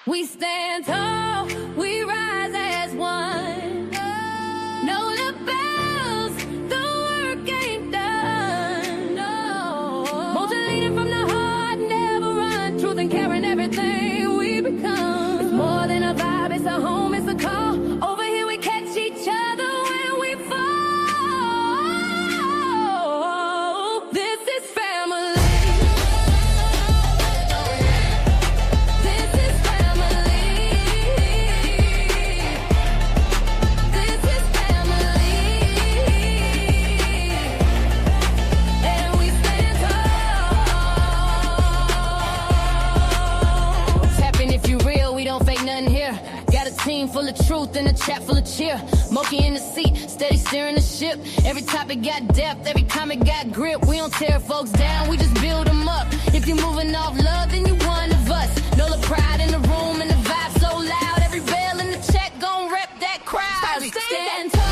We stand tall, we rise as one. No lapels, the work ain't done. No. Motion leading from the heart, never run. Truth and care in everything we become. It's more than a vibe, it's a home, it's a call. Over here we catch each other when we fall. This is family. Team full of truth and a chat full of cheer. MOCA in the seat, steady steering the ship. Every topic got depth, every comment got grip. We don't tear folks down, we just build them up. If you're moving off love, then you one of us. Know the pride in the room and the vibe so loud. Every bell in the check gon' rep that crowd. We stand tall.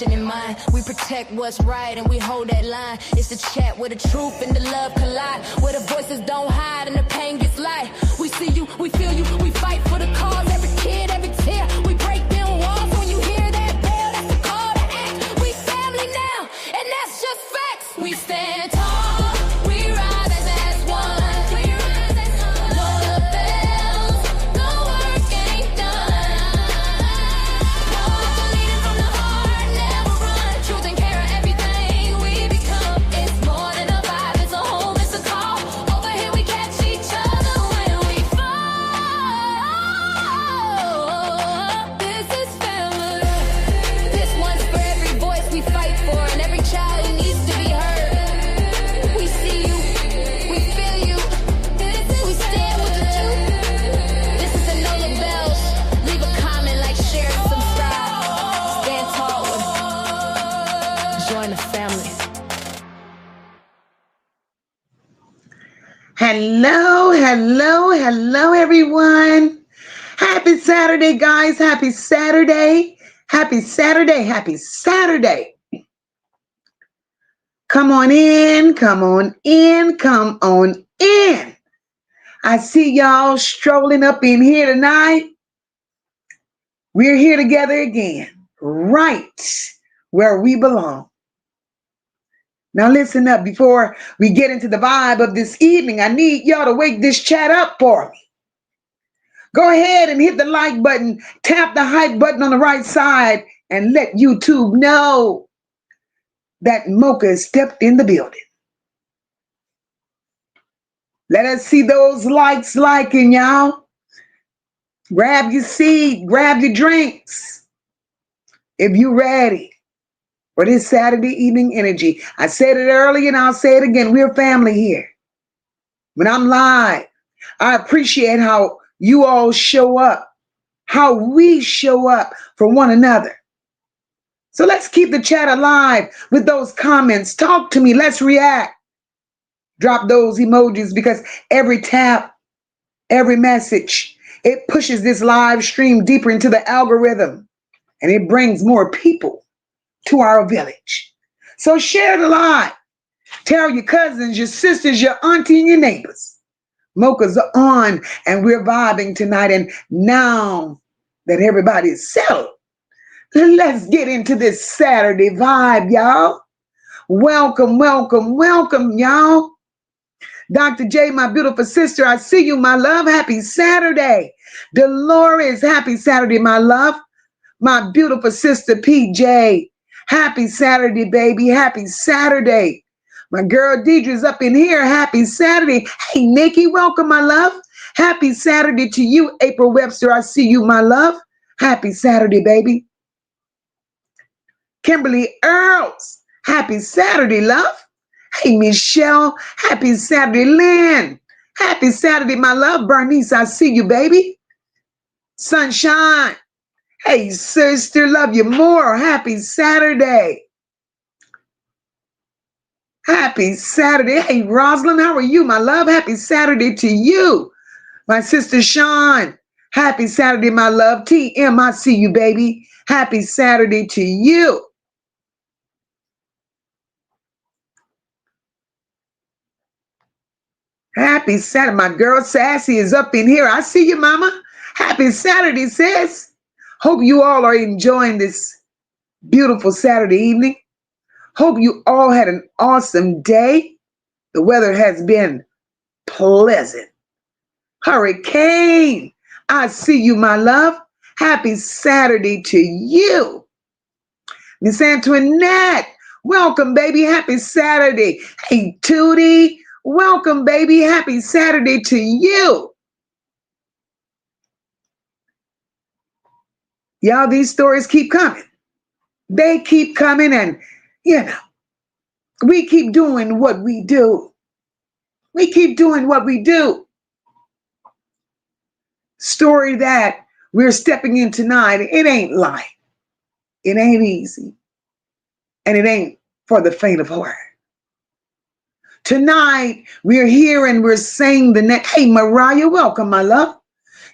In mind, we protect what's right and we hold that line. It's the chat where the truth and the love collide, where the voices don't hide and the pain gets light. We see you, we feel you, we fight for the cause. Every kid, every tear, we break down walls. When you hear that bell, that's the call to act. We family now, and that's just facts. We stand tall, we rise as one. Hello, hello, hello, everyone. Happy Saturday, guys. Happy Saturday. Happy Saturday. Happy Saturday. Come on in. Come on in. Come on in. I see y'all strolling up in here tonight. We're here together again, right where we belong. Now listen up, before we get into the vibe of this evening, I need y'all to wake this chat up for me. Go ahead and hit the like button, tap the hype button on the right side, and let YouTube know that MOCA stepped in the building. Let us see those likes liking, y'all. Grab your seat, grab your drinks. If you're ready for this Saturday evening energy. I said it earlier and I'll say it again. We're family here. when I'm live. I appreciate how you all show up, how we show up for one another. So let's keep the chat alive with those comments. Talk to me. Let's react. Drop those emojis because every tap, every message, it pushes this live stream deeper into the algorithm and it brings more people to our village. So share the live. Tell your cousins, your sisters, your auntie, and your neighbors. MOCA's on and we're vibing tonight. And now that everybody's settled, let's get into this Saturday vibe, y'all. Welcome, welcome, welcome, y'all. Dr. J, my beautiful sister, I see you, my love. Happy Saturday. Dolores, happy Saturday, my love. My beautiful sister, PJ, happy Saturday, baby. Happy Saturday. My girl Deidre's up in here. Happy Saturday. Hey, Nikki, welcome, my love. Happy Saturday to you, April Webster. I see you, my love. Happy Saturday, baby. Kimberly Earls, happy Saturday, love. Hey, Michelle, happy Saturday. Lynn, happy Saturday, my love. Bernice, I see you, baby. Sunshine, hey, sister, love you more. Happy Saturday. Happy Saturday. Hey, Rosalind, how are you, my love? Happy Saturday to you. My sister Sean, happy Saturday, my love. TM, I see you, baby. Happy Saturday to you. Happy Saturday. My girl Sassy is up in here. I see you, mama. Happy Saturday, sis. Hope you all are enjoying this beautiful Saturday evening. Hope you all had an awesome day. The weather has been pleasant. Hurricane, I see you, my love. Happy Saturday to you. Miss Antoinette, welcome, baby. Happy Saturday. Hey, Tootie, welcome, baby. Happy Saturday to you. Y'all, these stories keep coming. They keep coming, and, we keep doing what we do. We keep doing what we do. Story that we're stepping in tonight, it ain't light. It ain't easy. And it ain't for the faint of heart. Tonight, we're here and we're saying the name. Hey, Mariah, welcome, my love.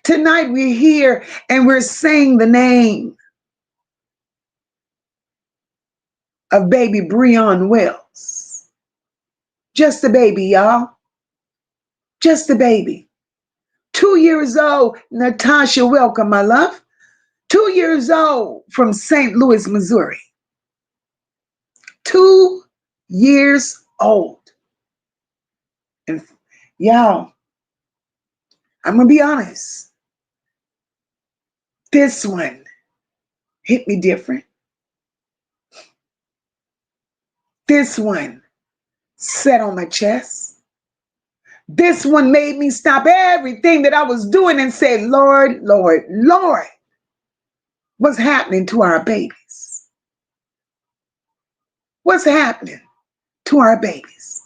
Tonight, we're here and we're saying the name of Baby Bre'Yon Wells. Just a baby, y'all. Just a baby. 2 years old. Natasha, welcome, my love. 2 years old from St. Louis, Missouri. 2 years old. And y'all, I'm going to be honest. This one hit me different. This one sat on my chest. This one made me stop everything that I was doing and say, Lord, Lord, Lord, what's happening to our babies? What's happening to our babies?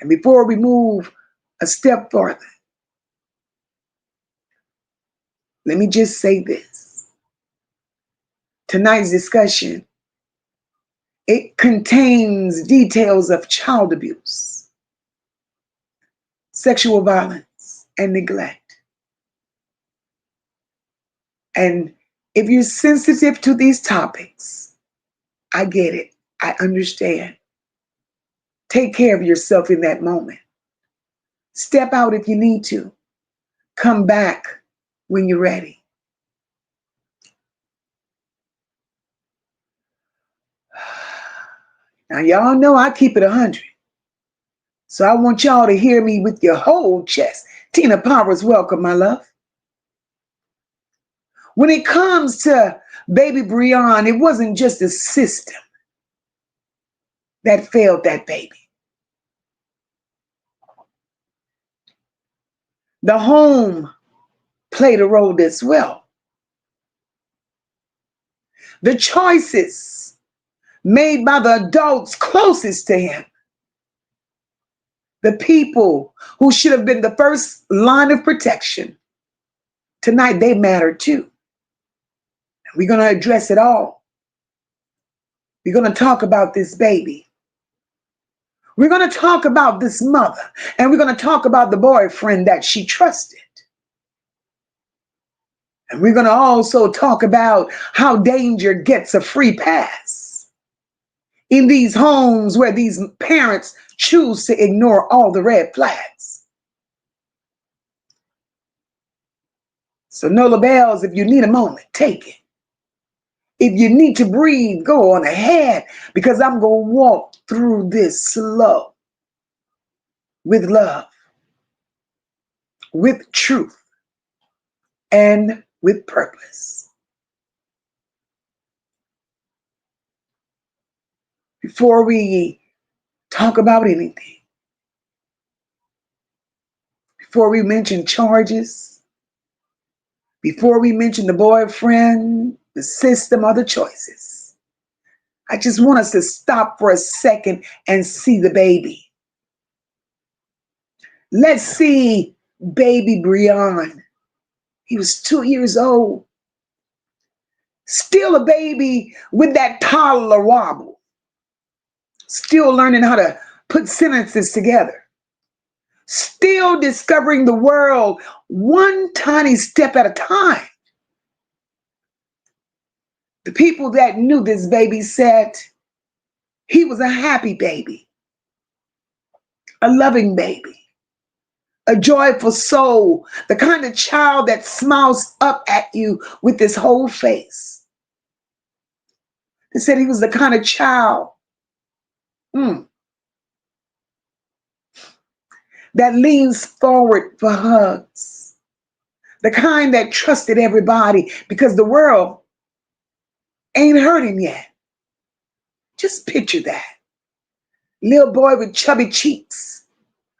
And before we move a step further, let me just say this. Tonight's discussion, it contains details of child abuse, sexual violence, and neglect. And if you're sensitive to these topics, I get it. I understand. Take care of yourself in that moment. Step out if you need to. Come back when you're ready. Now, y'all know I keep it 100. So I want y'all to hear me with your whole chest. Tina Powers, welcome, my love. When it comes to Baby Bre'Yon, it wasn't just a system that failed that baby. The home played a role as well. The choices made by the adults closest to him, The people who should have been the first line of protection, tonight they matter too. We're going to address it all. We're going to talk about this baby. We're going to talk about this mother. And we're going to talk about the boyfriend that she trusted. And we're going to also talk about how danger gets a free pass in these homes where these parents choose to ignore all the red flags. So Nola Bells, if you need a moment, take it. If you need to breathe, go on ahead, because I'm going to walk through this slow, with love, with truth, and with purpose. Before we talk about anything, before we mention charges, before we mention the boyfriend, the system, or the choices, I just want us to stop for a second and see the baby. Let's see baby Bre'Yon. He was 2 years old. Still a baby with that toddler wobble. Still learning how to put sentences together. Still discovering the world one tiny step at a time. The people that knew this baby said he was a happy baby, a loving baby, a joyful soul, the kind of child that smiles up at you with his whole face. They said he was the kind of child that leans forward for hugs, the kind that trusted everybody because the world ain't hurt him yet. Just picture that. Little boy with chubby cheeks,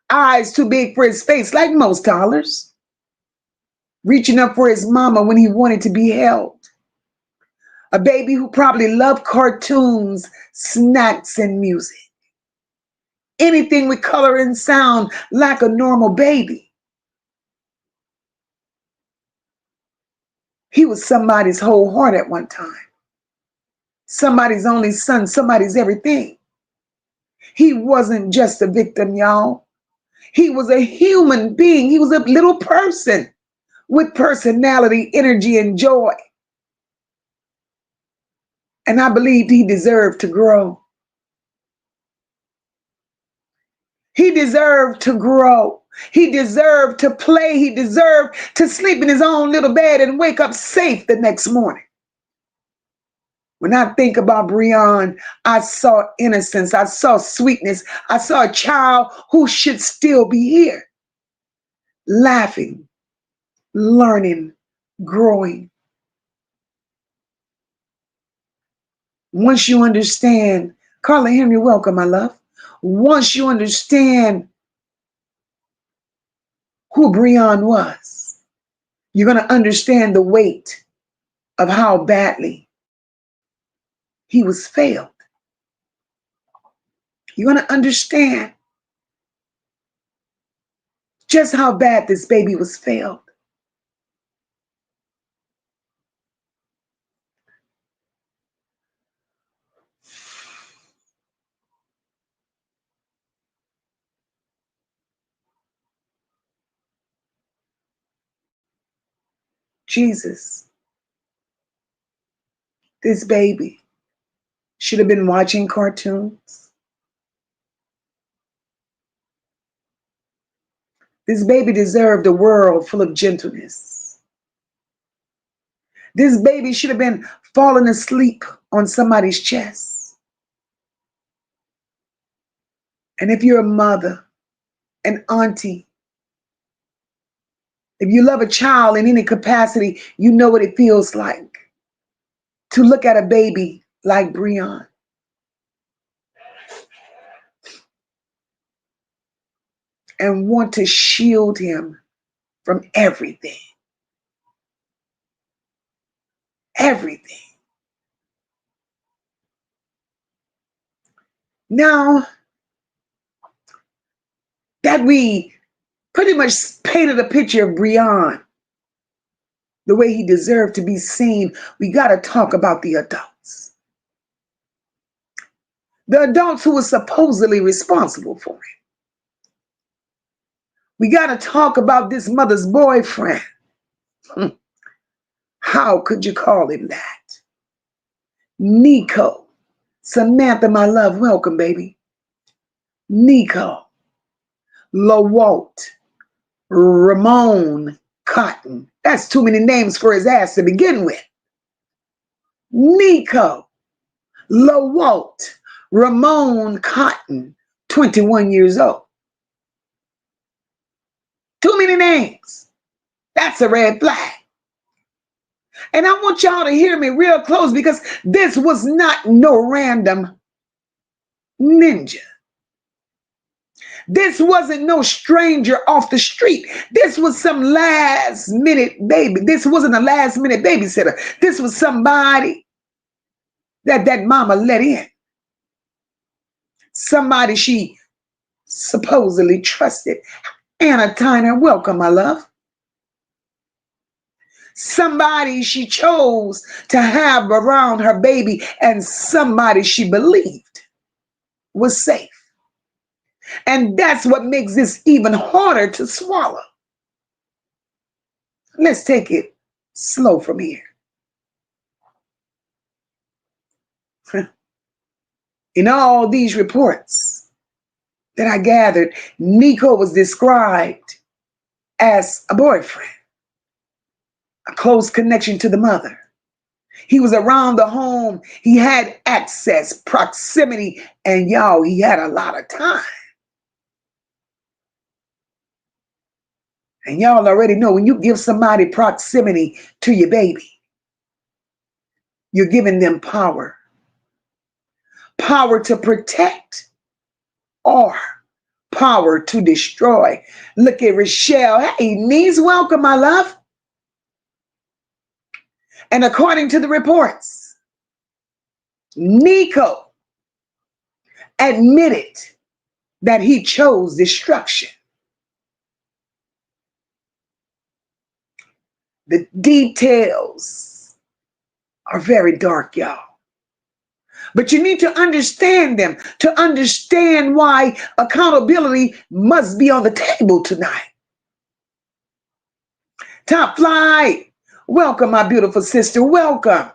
eyes too big for his face, like most toddlers, reaching up for his mama when he wanted to be held. A baby who probably loved cartoons, snacks, and music. Anything with color and sound like a normal baby. He was somebody's whole heart at one time. Somebody's only son, somebody's everything. He wasn't just a victim, y'all. He was a human being. He was a little person with personality, energy, and joy. And I believed he deserved to grow. He deserved to grow. He deserved to play. He deserved to sleep in his own little bed and wake up safe the next morning. When I think about Bre'Yon, I saw innocence. I saw sweetness. I saw a child who should still be here, laughing, learning, growing. Once you understand, Carla Henry, welcome, my love. Once you understand who Bre'Yon was, you're going to understand the weight of how badly he was failed. You're going to understand just how bad this baby was failed. Jesus, this baby should have been watching cartoons. This baby deserved a world full of gentleness. This baby should have been falling asleep on somebody's chest. And if you're a mother, an auntie, if you love a child in any capacity, you know what it feels like to look at a baby like Bre'Yon. And want to shield him from everything. Everything. Now, that we pretty much painted a picture of Bre'Yon the way he deserved to be seen, we got to talk about the adults. The adults who were supposedly responsible for it. We got to talk about this mother's boyfriend. How could you call him that? Nico. Samantha, my love, welcome, baby. Nico. LaWalt. Ramon Cotton. That's too many names for his ass to begin with. Nico. LaWalt. Ramon Cotton. 21 years old. Too many names. That's a red flag. And I want y'all to hear me real close, because this was not no random ninja. This wasn't no stranger off the street. This was some last minute baby. This wasn't a last minute babysitter. This was somebody that mama let in. Somebody she supposedly trusted. Anna Tyner, welcome, my love. Somebody she chose to have around her baby, and somebody she believed was safe. And that's what makes this even harder to swallow. Let's take it slow from here. In all these reports that I gathered, Nico was described as a boyfriend, a close connection to the mother. He was around the home. He had access, proximity, and y'all, he had a lot of time. And y'all already know, when you give somebody proximity to your baby, you're giving them power. Power to protect or power to destroy. Look at Rochelle. Hey, niece, welcome, my love. And according to the reports, Nico admitted that he chose destruction. The details are very dark, y'all. But you need to understand them to understand why accountability must be on the table tonight. Top Flight, welcome, my beautiful sister, welcome.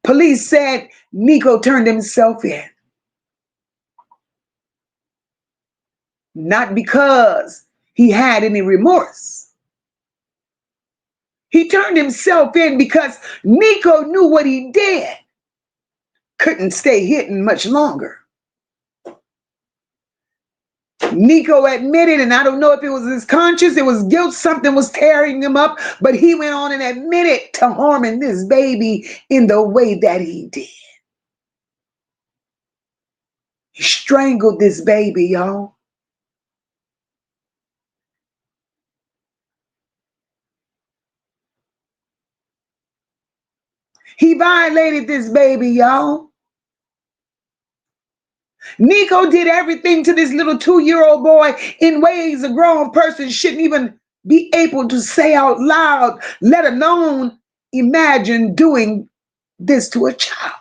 Police said Nico turned himself in. Not because he had any remorse. He turned himself in because Nico knew what he did couldn't stay hidden much longer. Nico admitted, and I don't know if it was his conscience, it was guilt, something was tearing him up, but he went on and admitted to harming this baby in the way that he did. He strangled this baby, y'all. He violated this baby, y'all. Nico did everything to this little 2-year-old boy in ways a grown person shouldn't even be able to say out loud, let alone imagine doing this to a child.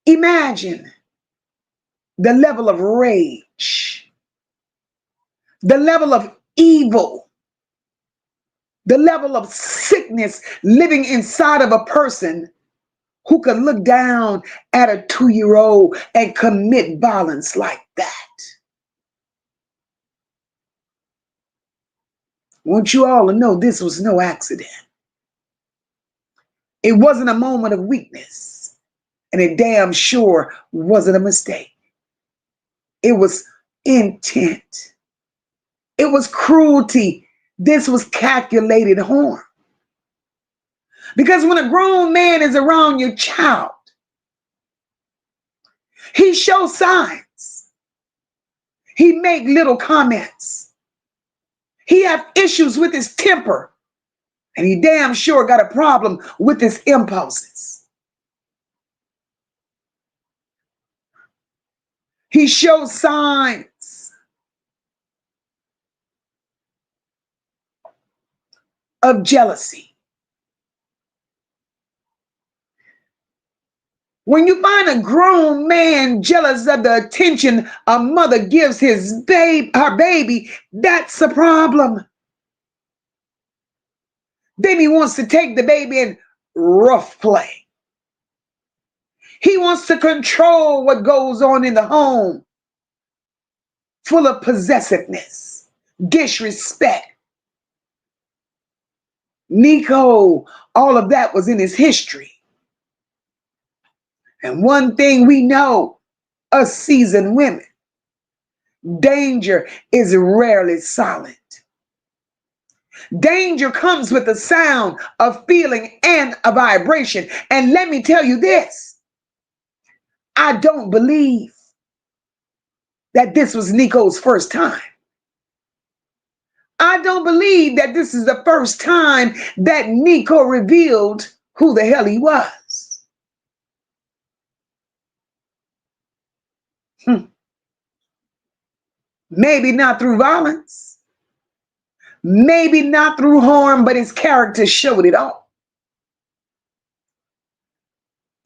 Imagine the level of rage, the level of evil, the level of sickness living inside of a person who could look down at a 2-year-old and commit violence like that. I want you all to know this was no accident. It wasn't a moment of weakness, and it damn sure wasn't a mistake. It was intent. It was cruelty. This was calculated harm. Because when a grown man is around your child, he shows signs. He make little comments. He have issues with his temper. And he damn sure got a problem with his impulses. He shows signs of jealousy. When you find a grown man jealous of the attention a mother gives her baby, that's a problem. Then he wants to take the baby in rough play. He wants to control what goes on in the home, full of possessiveness, disrespect. Nico, all of that was in his history. And one thing we know, us seasoned women, danger is rarely silent. Danger comes with a sound, a feeling, and a vibration. And let me tell you this, I don't believe that this was Nico's first time. I don't believe that this is the first time that Nico revealed who the hell he was. Maybe not through violence. Maybe not through harm, but his character showed it all.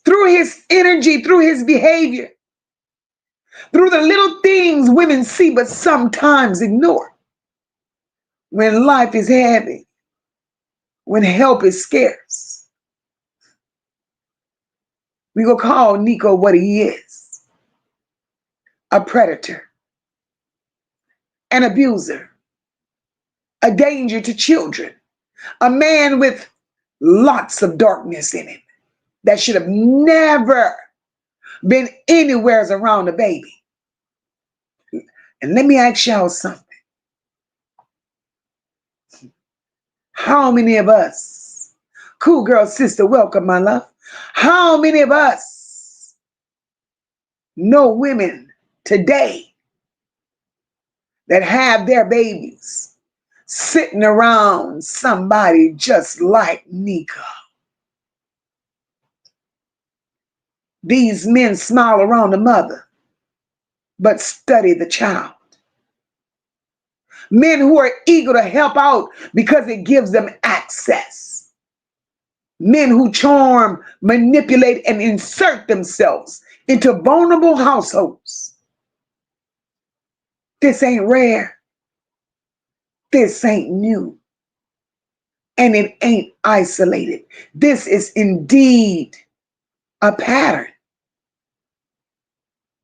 Through his energy, through his behavior, through the little things women see but sometimes ignore. When life is heavy, when help is scarce, we will call Nico what he is: a predator, an abuser, a danger to children, a man with lots of darkness in him that should have never been anywhere around a baby. And let me ask y'all something. How many of us, cool girl sister, welcome my love. How many of us know women today that have their babies sitting around somebody just like Nico? These men smile around the mother, but study the child. Men who are eager to help out because it gives them access. Men who charm, manipulate, and insert themselves into vulnerable households. This ain't rare. This ain't new. And it ain't isolated. This is indeed a pattern.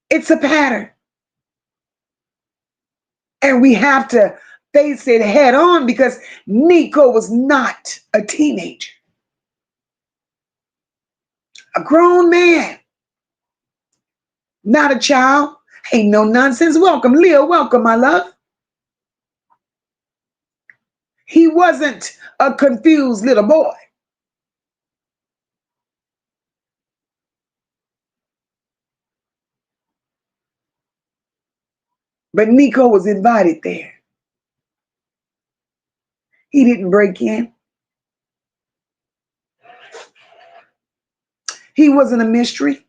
It's a pattern. And we have to face it head on because Nico was not a teenager. A grown man. Not a child. Ain't no nonsense. Welcome, Leah. Welcome, my love. He wasn't a confused little boy. But Nico was invited there. He didn't break in. He wasn't a mystery.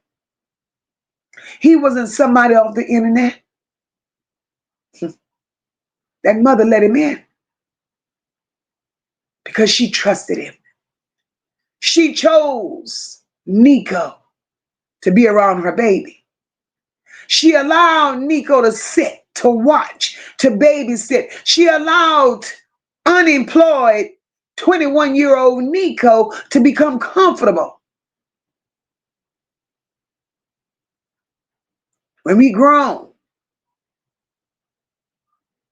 He wasn't somebody off the internet. That mother let him in because she trusted him. She chose Nico to be around her baby. She allowed Nico to sit, to watch, to babysit. She allowed unemployed 21-year-old Nico to become comfortable. When we grown,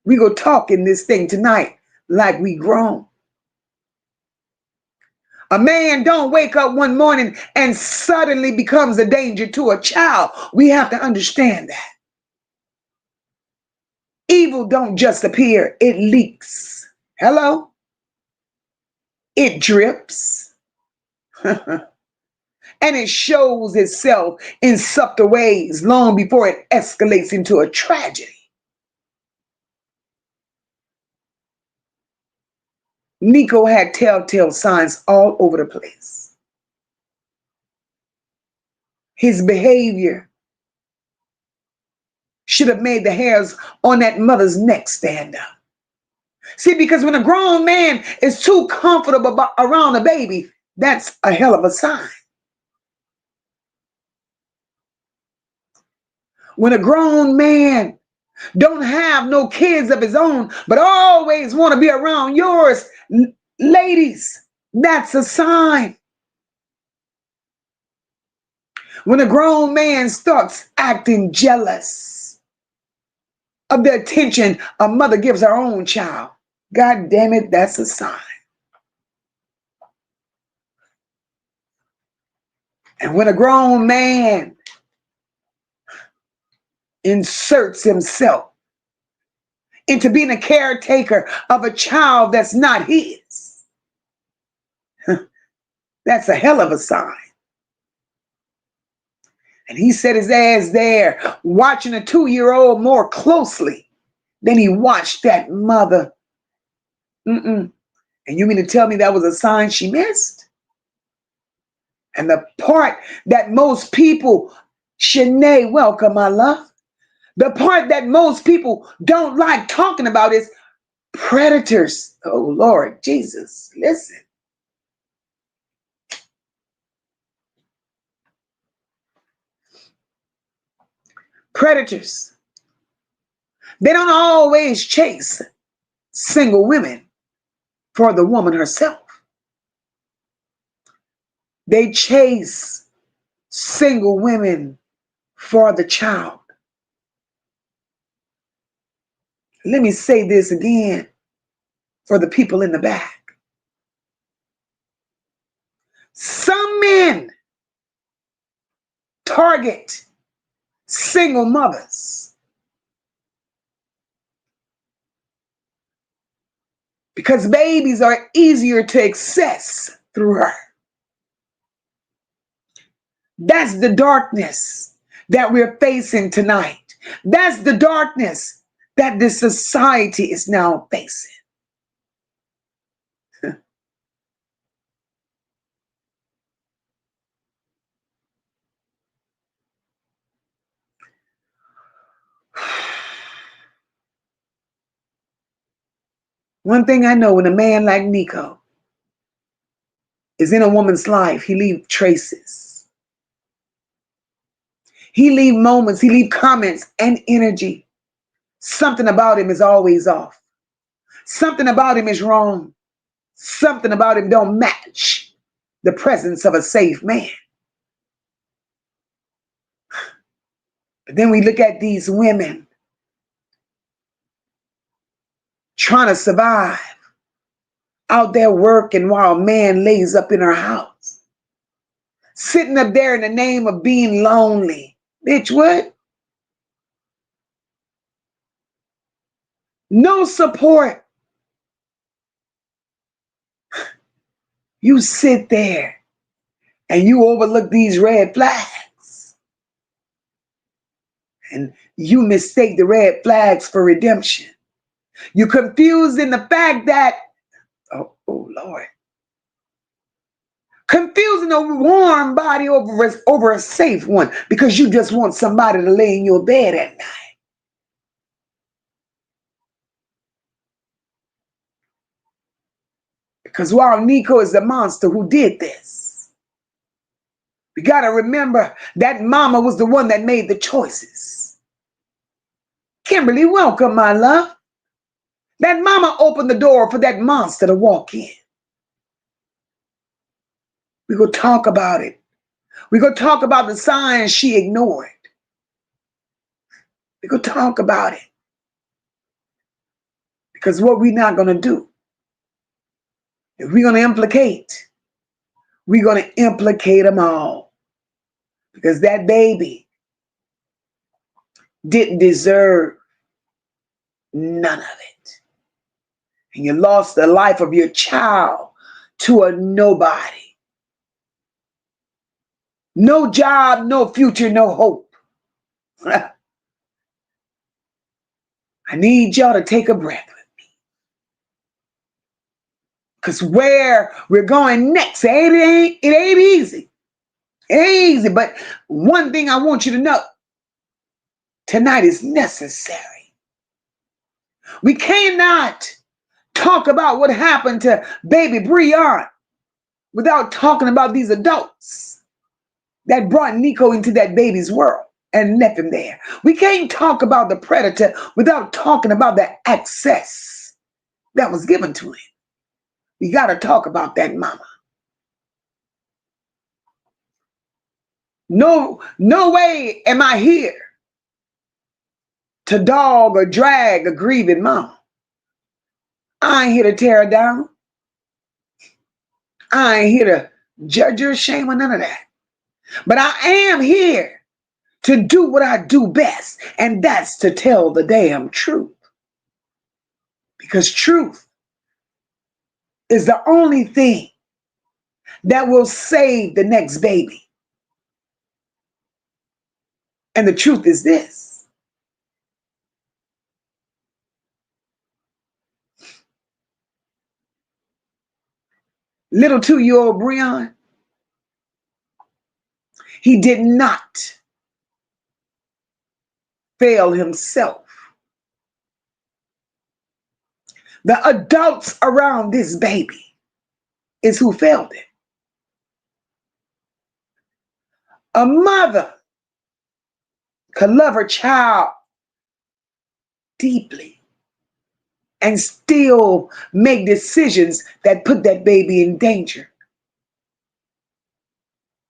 we go talk in this thing tonight like we grown. A man don't wake up one morning and suddenly becomes a danger to a child. We have to understand that. Evil don't just appear, it leaks. Hello? It drips. And it shows itself in subtle ways long before it escalates into a tragedy. Nico had telltale signs all over the place. His behavior should have made the hairs on that mother's neck stand up. See, because when a grown man is too comfortable around a baby, that's a hell of a sign. When a grown man don't have no kids of his own, but always want to be around yours, ladies, that's a sign. When a grown man starts acting jealous of the attention a mother gives her own child, God damn it, that's a sign. And when a grown man inserts himself into being a caretaker of a child that's not his, that's a hell of a sign. And he set his ass there watching a 2-year-old more closely than he watched that mother. And you mean to tell me that was a sign she missed? And the part that most people, Shanae, welcome, my love. The part that most people don't like talking about is predators. Oh, Lord Jesus, listen. Predators. They don't always chase single women for the woman herself. They chase single women for the child. Let me say this again for the people in the back. Some men target single mothers because babies are easier to access through her. That's the darkness that we're facing tonight. That's the darkness that this society is now facing. One thing I know, when a man like Nico is in a woman's life, he leaves traces. He leaves moments, he leaves comments and energy. Something about him is always off. Something about him is wrong. Something about him don't match the presence of a safe man. But then we look at these women trying to survive out there working while a man lays up in her house, sitting up there in the name of being lonely. Bitch, what? No support. You sit there and you overlook these red flags. And you mistake the red flags for redemption. You're confused in the fact that, oh Lord, confusing a warm body over a safe one because you just want somebody to lay in your bed at night. Because while Nico is the monster who did this, we got to remember that mama was the one that made the choices. Kimberly, welcome, my love. That mama opened the door for that monster to walk in. We're going to talk about it. We're going to talk about the signs she ignored. We're going to talk about it. Because what we're not going to do, if we're going to implicate, we're going to implicate them all. Because that baby didn't deserve none of it. And you lost the life of your child to a nobody. No job, no future, no hope. I need y'all to take a breath with me. Because where we're going next, it ain't easy. It ain't easy. But one thing I want you to know, tonight is necessary. We cannot talk about what happened to Baby Bre'Yon without talking about these adults that brought Nico into that baby's world and left him there. We can't talk about the predator without talking about the access that was given to him. We got to talk about that mama. No way am I here to dog or drag a grieving mama. I ain't here to tear her down. I ain't here to judge her, shame or none of that. But I am here to do what I do best, and that's to tell the damn truth. Because truth is the only thing that will save the next baby. And the truth is this. Little 2-year-old Bre'Yon, he did not fail himself. The adults around this baby is who failed him. A mother could love her child deeply and still make decisions that put that baby in danger.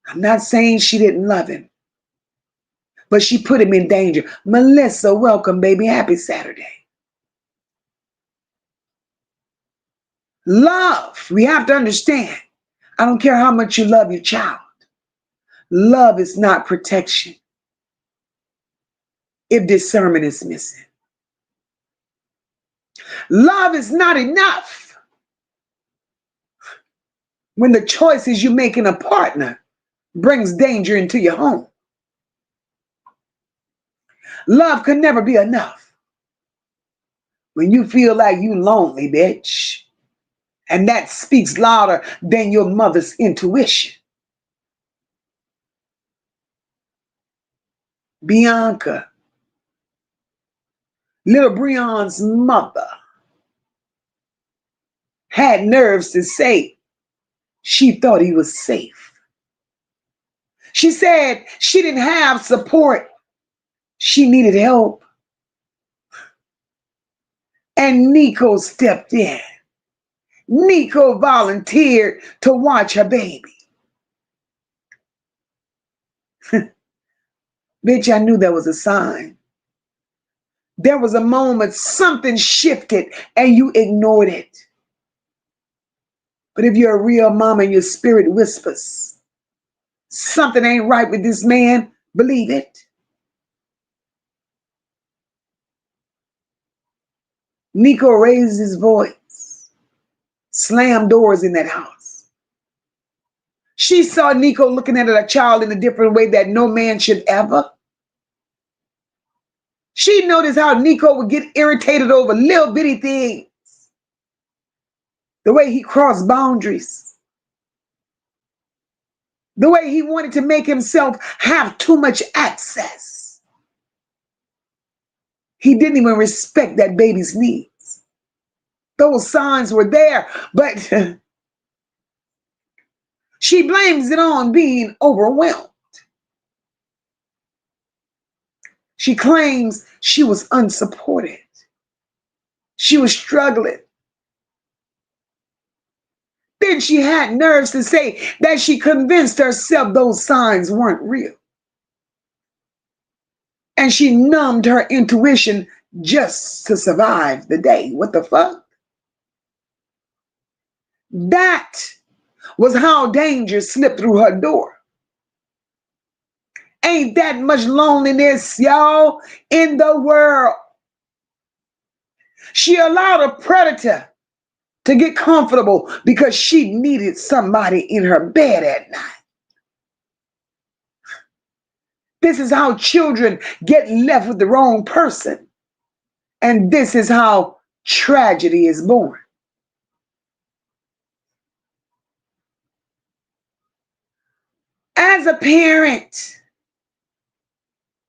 I'm not saying she didn't love him, but she put him in danger. Melissa, welcome, baby. Happy Saturday. Love, we have to understand. I don't care how much you love your child. Love is not protection if discernment is missing. Love is not enough when the choices you make in a partner brings danger into your home. Love could never be enough when you feel like you lonely, bitch. And that speaks louder than your mother's intuition. Bianca, little Bre'Yon's mother, had nerves to say she thought he was safe. She said she didn't have support. She needed help. And Nico stepped in. Nico volunteered to watch her baby. Bitch, I knew there was a sign. There was a moment something shifted and you ignored it. But if you're a real mama and your spirit whispers, something ain't right with this man, believe it. Nico raised his voice, slammed doors in that house. She saw Nico looking at a child in a different way that no man should ever. She noticed how Nico would get irritated over little bitty things. The way he crossed boundaries. The way he wanted to make himself have too much access. He didn't even respect that baby's needs. Those signs were there, but she blames it on being overwhelmed. She claims she was unsupported. She was struggling. Then she had nerves to say that she convinced herself those signs weren't real. And she numbed her intuition just to survive the day. What the fuck? That was how danger slipped through her door. Ain't that much loneliness, y'all, in the world? She allowed a predator to get comfortable because she needed somebody in her bed at night. This is how children get left with the wrong person. And this is how tragedy is born. As a parent,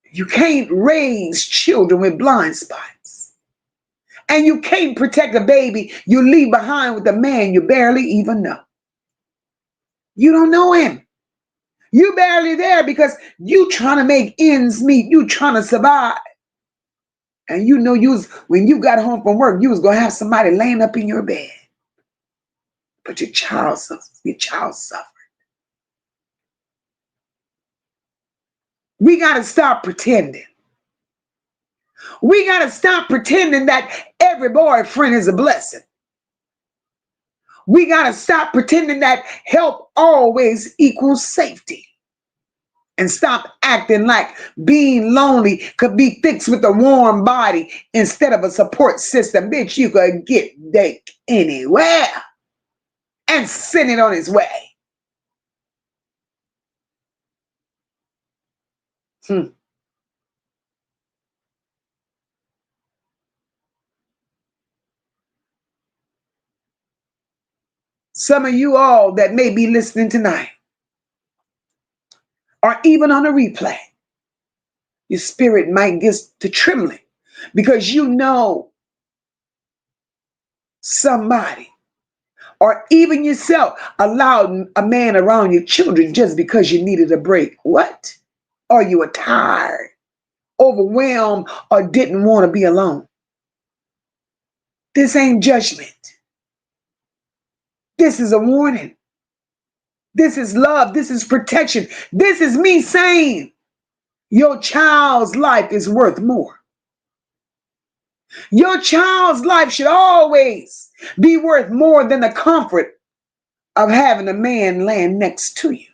you can't raise children with blind spots. And you can't protect a baby you leave behind with a man you barely even know. You don't know him. You barely there because you trying to make ends meet. You trying to survive. And you know when you got home from work, you was going to have somebody laying up in your bed. But your child suffered. We got to stop pretending. We got to stop pretending that every boyfriend is a blessing. We got to stop pretending that help always equals safety. And stop acting like being lonely could be fixed with a warm body instead of a support system. Bitch, you could get Dake anywhere and send it on its way. Some of you all that may be listening tonight, or even on a replay, your spirit might get to trembling because you know somebody, or even yourself, allowed a man around your children just because you needed a break. What? Or you were tired, overwhelmed, or didn't want to be alone. This ain't judgment. This is a warning. This is love. This is protection. This is me saying your child's life is worth more. Your child's life should always be worth more than the comfort of having a man laying next to you.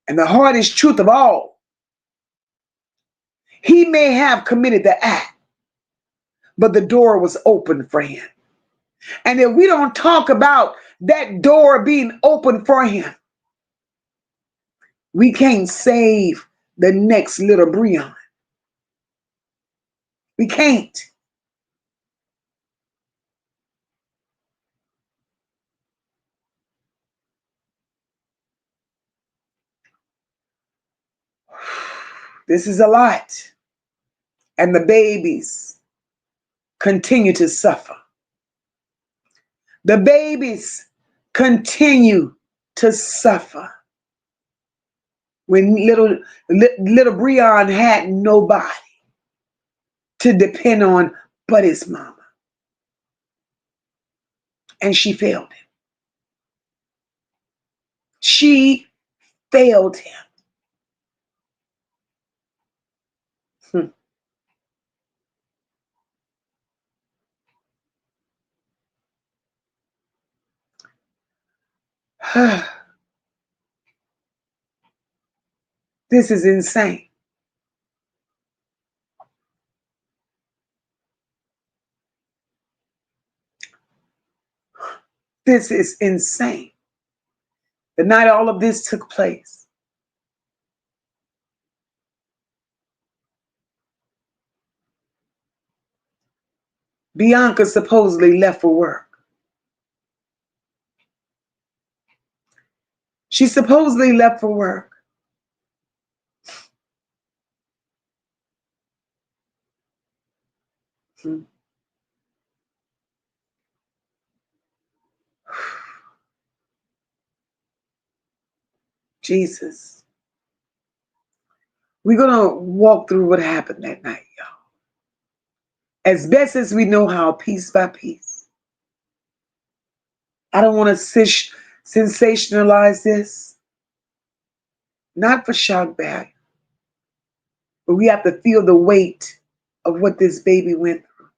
And the hardest truth of all, he may have committed the act, but the door was open for him. And if we don't talk about that door being open for him, we can't save the next little Bre'Yon. We can't. This is a lot. And the babies continue to suffer. The babies continue to suffer. When little Bre'Yon had nobody to depend on but his mama. And she failed him. She failed him. This is insane. This is insane. The night all of this took place, Bianca supposedly left for work. She supposedly left for work. Jesus. We're going to walk through what happened that night, y'all. As best as we know how, piece by piece. I don't want to sensationalize this. Not for shock value. But we have to feel the weight of what this baby went through.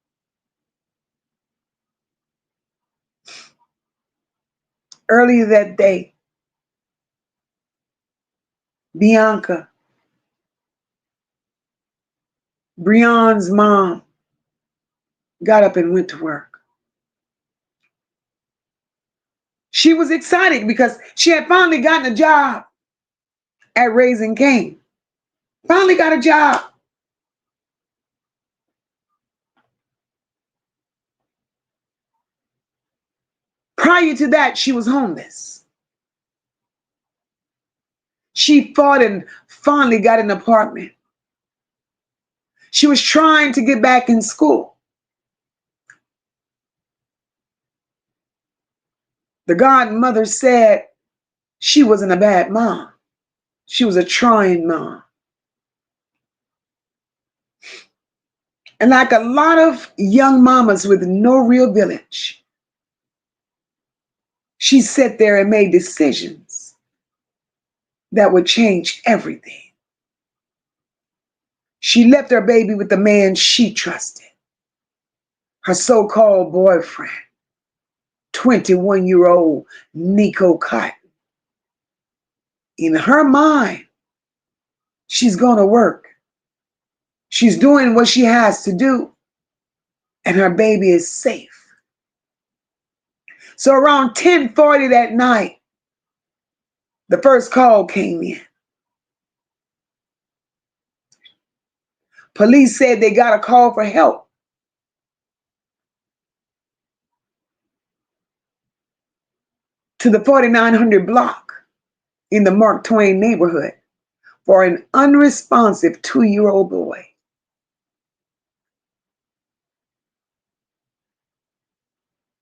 Earlier that day, Bianca, Bre'Yon's mom, got up and went to work. She was excited because she had finally gotten a job at Raising Cane. Finally got a job. Prior to that, she was homeless. She fought and finally got an apartment. She was trying to get back in school. The godmother said she wasn't a bad mom. She was a trying mom. And like a lot of young mamas with no real village, she sat there and made decisions that would change everything. She left her baby with the man she trusted, her so-called boyfriend, 21-year-old Nico Cotton. In her mind, she's going to work. She's doing what she has to do, and her baby is safe. So around 10:40 that night, the first call came in. Police said they got a call for help. To the 4900 block in the Mark Twain neighborhood for an unresponsive 2-year-old boy.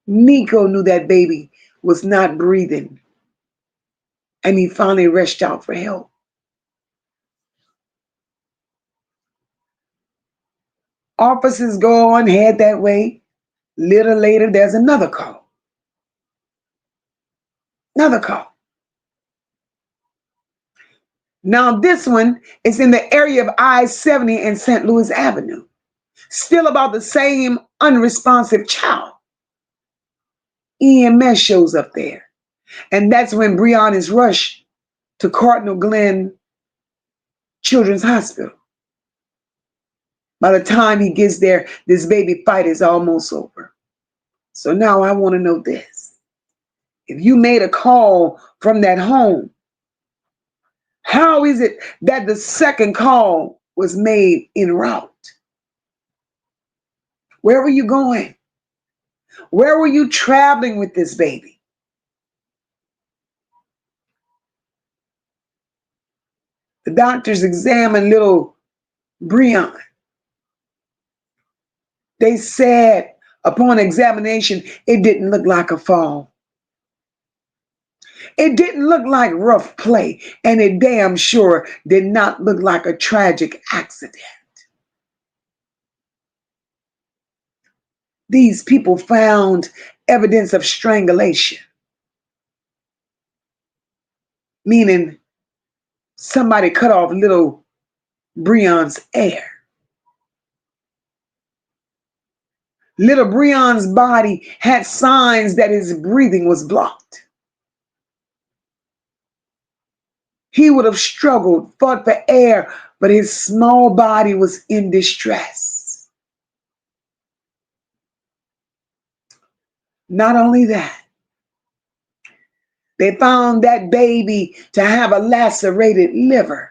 Nico knew that baby was not breathing, and he finally rushed out for help. Officers go on, head that way. Little later, there's another call. Another call. Now this one is in the area of I-70 and St. Louis Avenue. Still about the same unresponsive child. EMS shows up there. And that's when Bre'Yon is rushed to Cardinal Glen Children's Hospital. By the time he gets there, this baby fight is almost over. So now I want to know this. If you made a call from that home, how is it that the second call was made en route? Where were you going? Where were you traveling with this baby? The doctors examined little Bre'Yon. They said upon examination, it didn't look like a fall. It didn't look like rough play, and it damn sure did not look like a tragic accident. These people found evidence of strangulation, meaning somebody cut off little Bre'Yon's air. Little Bre'Yon's body had signs that his breathing was blocked. He would have struggled, fought for air, but his small body was in distress. Not only that, they found that baby to have a lacerated liver.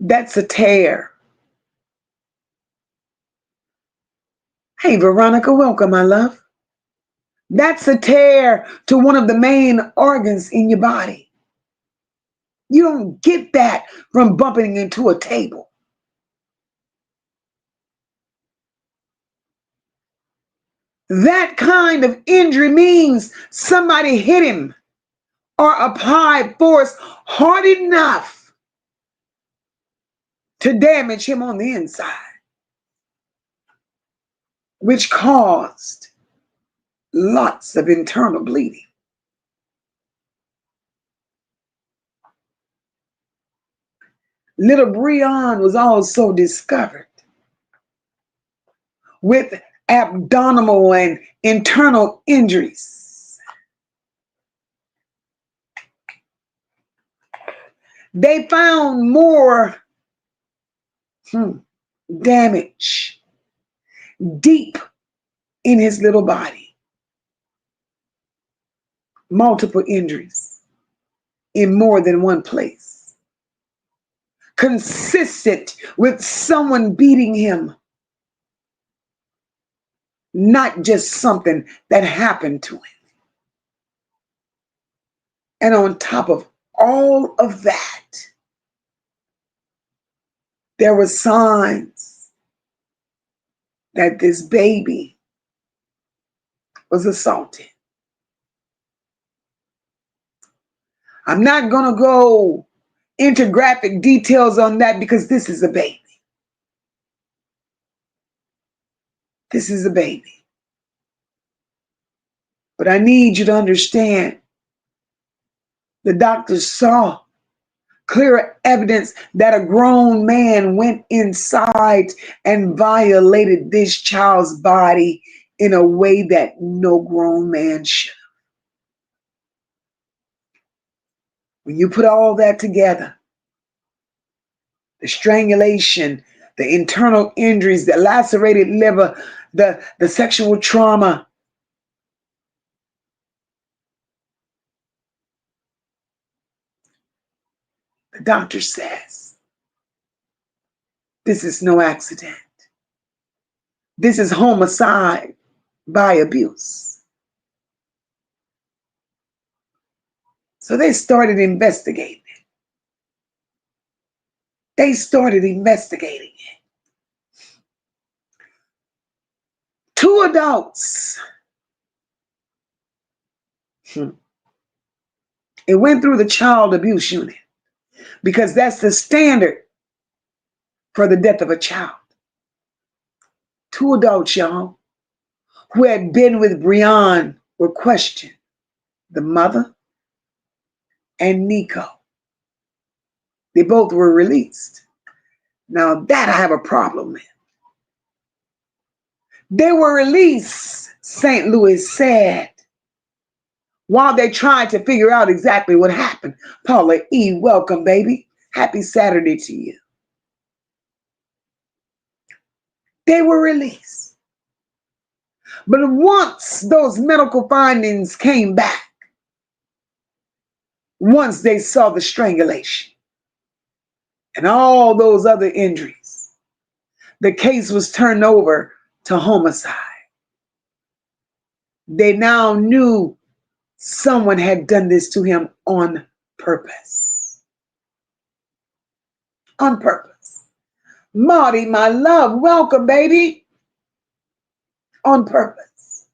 That's a tear. Hey, Veronica, welcome, my love. That's a tear to one of the main organs in your body. You don't get that from bumping into a table. That kind of injury means somebody hit him or applied force hard enough to damage him on the inside, which caused lots of internal bleeding. Little Bre'Yon was also discovered with abdominal and internal injuries. They found more damage deep in his little body. Multiple injuries in more than one place. Consistent with someone beating him not just something that happened to him. And on top of all of that, there were signs that this baby was assaulted. I'm not going to go into graphic details on that because this is a baby. This is a baby. But I need you to understand the doctors saw clear evidence that a grown man went inside and violated this child's body in a way that no grown man should. When you put all that together, the strangulation, the internal injuries, the lacerated liver, the sexual trauma, the doctor says, this is no accident. This is homicide by abuse. So they started investigating it. They started investigating it. 2 adults. It went through the child abuse unit because that's the standard for the death of a child. 2 adults, y'all, who had been with Bre'Yon were questioned. The mother and Nico. They both were released. Now that I have a problem with. They were released, St. Louis said, while they tried to figure out exactly what happened. Paula E., welcome, baby. Happy Saturday to you. They were released. But once those medical findings came back, once they saw the strangulation and all those other injuries, the case was turned over to homicide. They now knew someone had done this to him on purpose. On purpose. Marty, my love, welcome, baby. On purpose.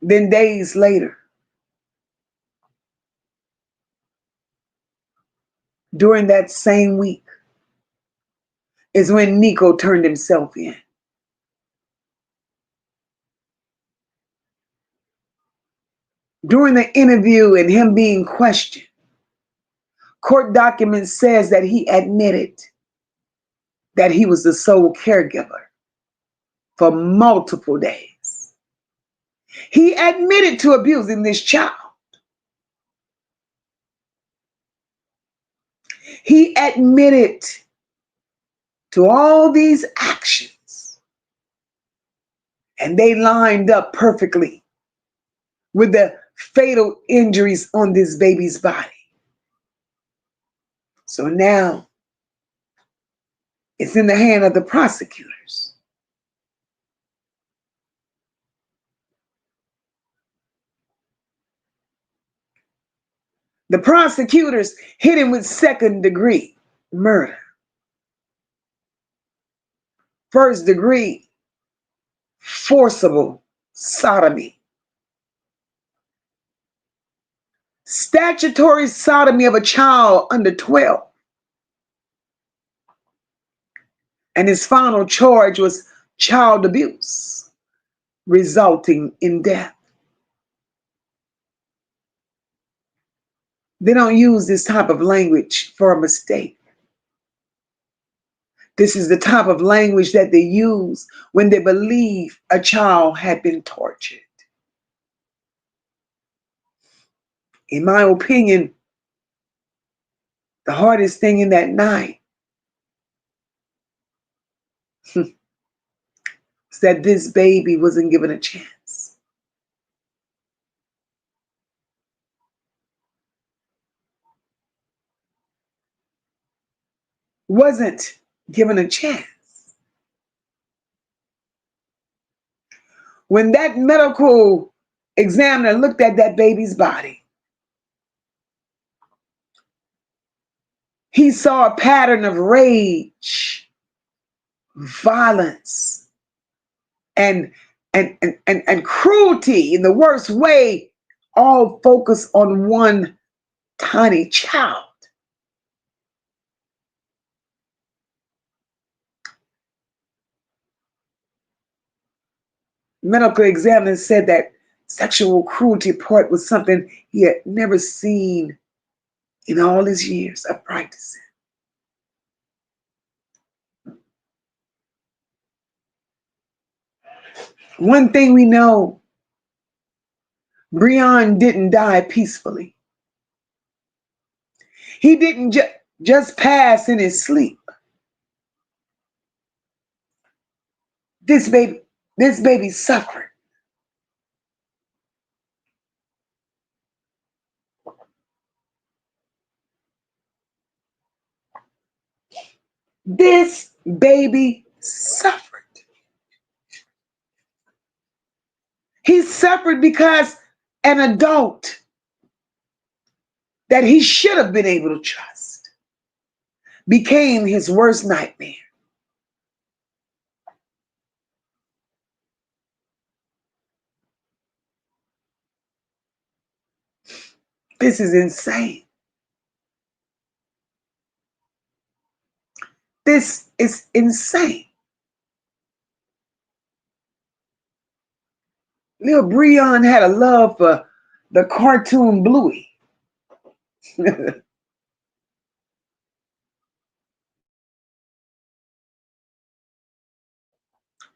Then days later, during that same week, is when Nico turned himself in. During the interview and him being questioned, court documents says that he admitted that he was the sole caregiver for multiple days. He admitted to abusing this child. He admitted to all these actions, and they lined up perfectly with the fatal injuries on this baby's body. So now it's in the hand of the prosecutors. The prosecutors hit him with second-degree murder. First-degree forcible sodomy. Statutory sodomy of a child under 12. And his final charge was child abuse, resulting in death. They don't use this type of language for a mistake. This is the type of language that they use when they believe a child had been tortured. In my opinion, the hardest thing in that night was that this baby wasn't given a chance. wasn't given a chance. When that medical examiner looked at that baby's body, he saw a pattern of rage, violence, and cruelty in the worst way, all focused on one tiny child. Medical examiner said that sexual cruelty part was something he had never seen in all his years of practicing. One thing we know, Bre'Yon didn't die peacefully. He didn't just pass in his sleep. This baby suffered. This baby suffered. He suffered because an adult that he should have been able to trust became his worst nightmare. This is insane. This is insane. Little Bre'Yon had a love for the cartoon Bluey.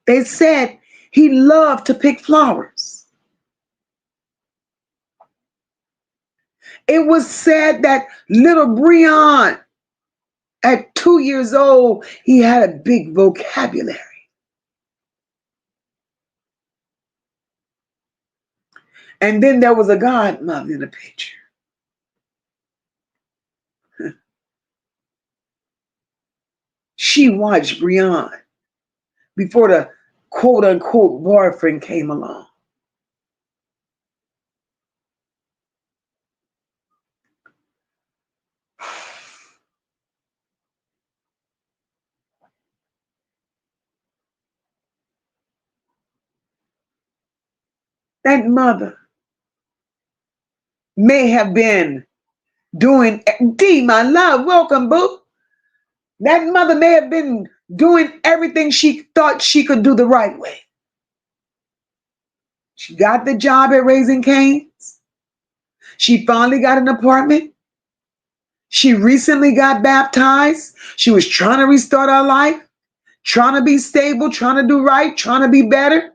They said he loved to pick flowers. It was said that little Bre'Yon, at 2 years old, he had a big vocabulary. And then there was a godmother in the picture. She watched Bre'Yon before the quote unquote boyfriend came along. That mother may have been doing, D, my love, welcome, boo. That mother may have been doing everything she thought she could do the right way. She got the job at Raising Cane's. She finally got an apartment. She recently got baptized. She was trying to restart her life, trying to be stable, trying to do right, trying to be better.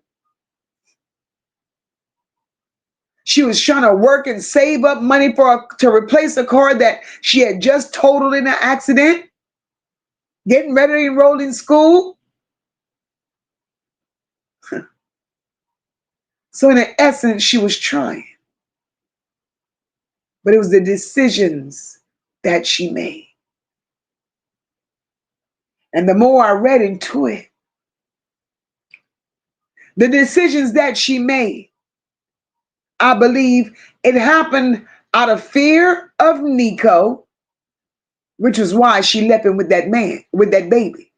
She was trying to work and save up money to replace a car that she had just totaled in an accident, getting ready to enroll in school. So in essence, she was trying. But it was the decisions that she made. And the more I read into it, the decisions that she made, I believe it happened out of fear of Nico, which is why she left him with that man, with that baby.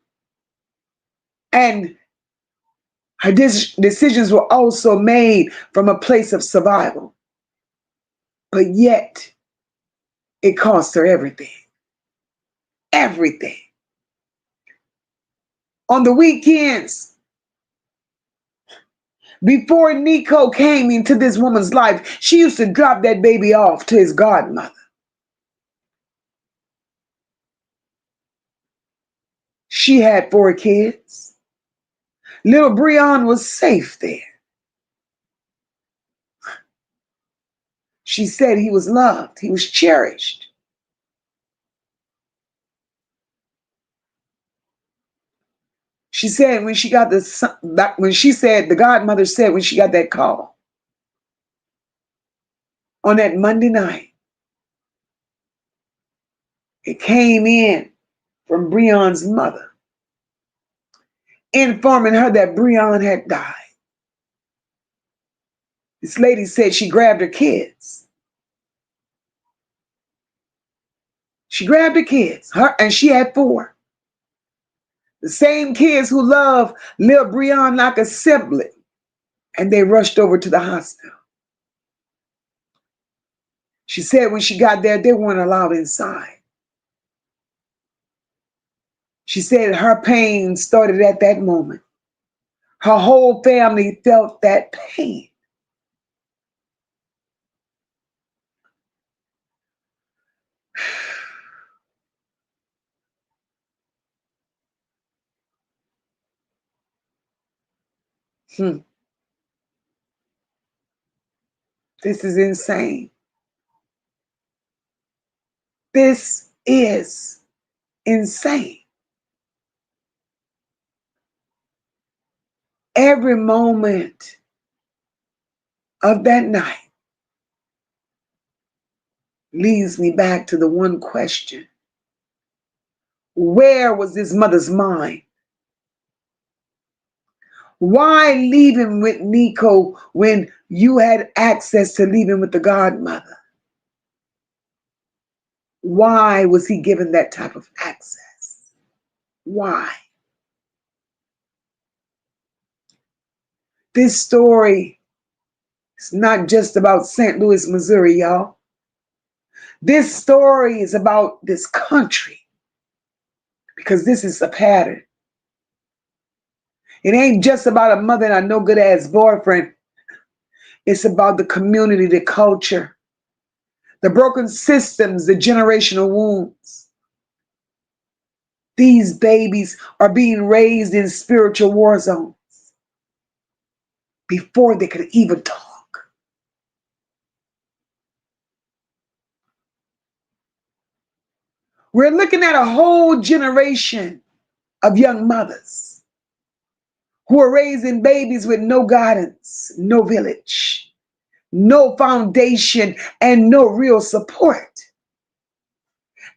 And her decisions were also made from a place of survival. But yet, it cost her everything. Everything. On the weekends, before Nico came into this woman's life, she used to drop that baby off to his godmother. She had 4 kids. Little Bre'Yon was safe there. She said he was loved, he was cherished. She said when she got the godmother said when she got that call on that Monday night, it came in from Bre'Yon's mother, informing her that Bre'Yon had died. This lady said she grabbed her kids. She grabbed her kids, and she had 4. The same kids who loved little Bre'Yon like a sibling, and they rushed over to the hospital. She said when she got there, they weren't allowed inside. She said her pain started at that moment. Her whole family felt that pain. This is insane. This is insane. Every moment of that night leads me back to the one question. Where was this mother's mind? Why leaving with Nico when you had access to leaving with the godmother? Why was he given that type of access? Why? This story is not just about St. Louis, Missouri, y'all. This story is about this country, because this is a pattern. It ain't just about a mother and a no-good-ass boyfriend. It's about the community, the culture, the broken systems, the generational wounds. These babies are being raised in spiritual war zones before they could even talk. We're looking at a whole generation of young mothers who are raising babies with no guidance, no village, no foundation, and no real support.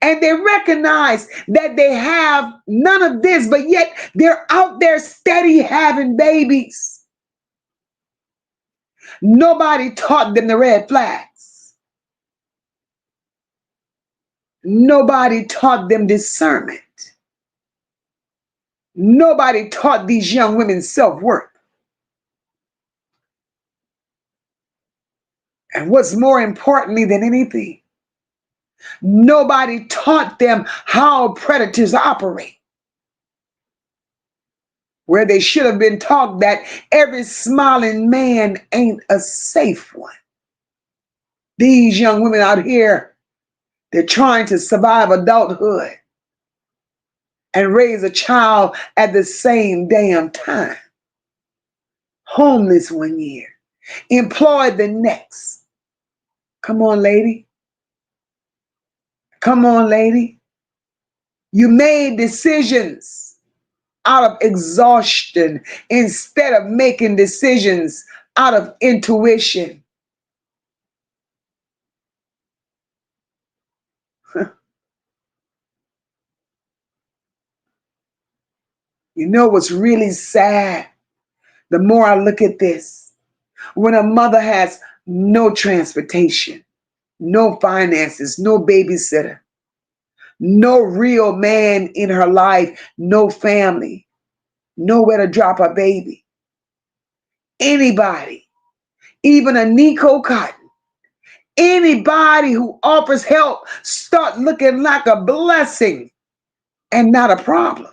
And they recognize that they have none of this, but yet they're out there steady having babies. Nobody taught them the red flags. Nobody taught them discernment. Nobody taught these young women self-worth. And what's more importantly than anything, nobody taught them how predators operate. Where they should have been taught that every smiling man ain't a safe one. These young women out here, they're trying to survive adulthood and raise a child at the same damn time. Homeless one year, employed the next. Come on, lady. Come on, lady. You made decisions out of exhaustion instead of making decisions out of intuition. You know what's really sad? The more I look at this, when a mother has no transportation, no finances, no babysitter, no real man in her life, no family, nowhere to drop a baby. Anybody, even a Nico Cotton, anybody who offers help start looking like a blessing and not a problem.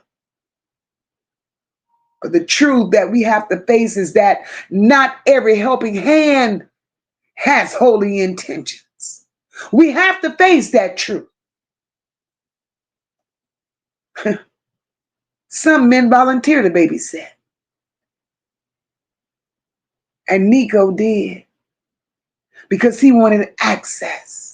But the truth that we have to face is that not every helping hand has holy intentions. We have to face that truth. Some men volunteer to babysit. And Nico did, because he wanted access.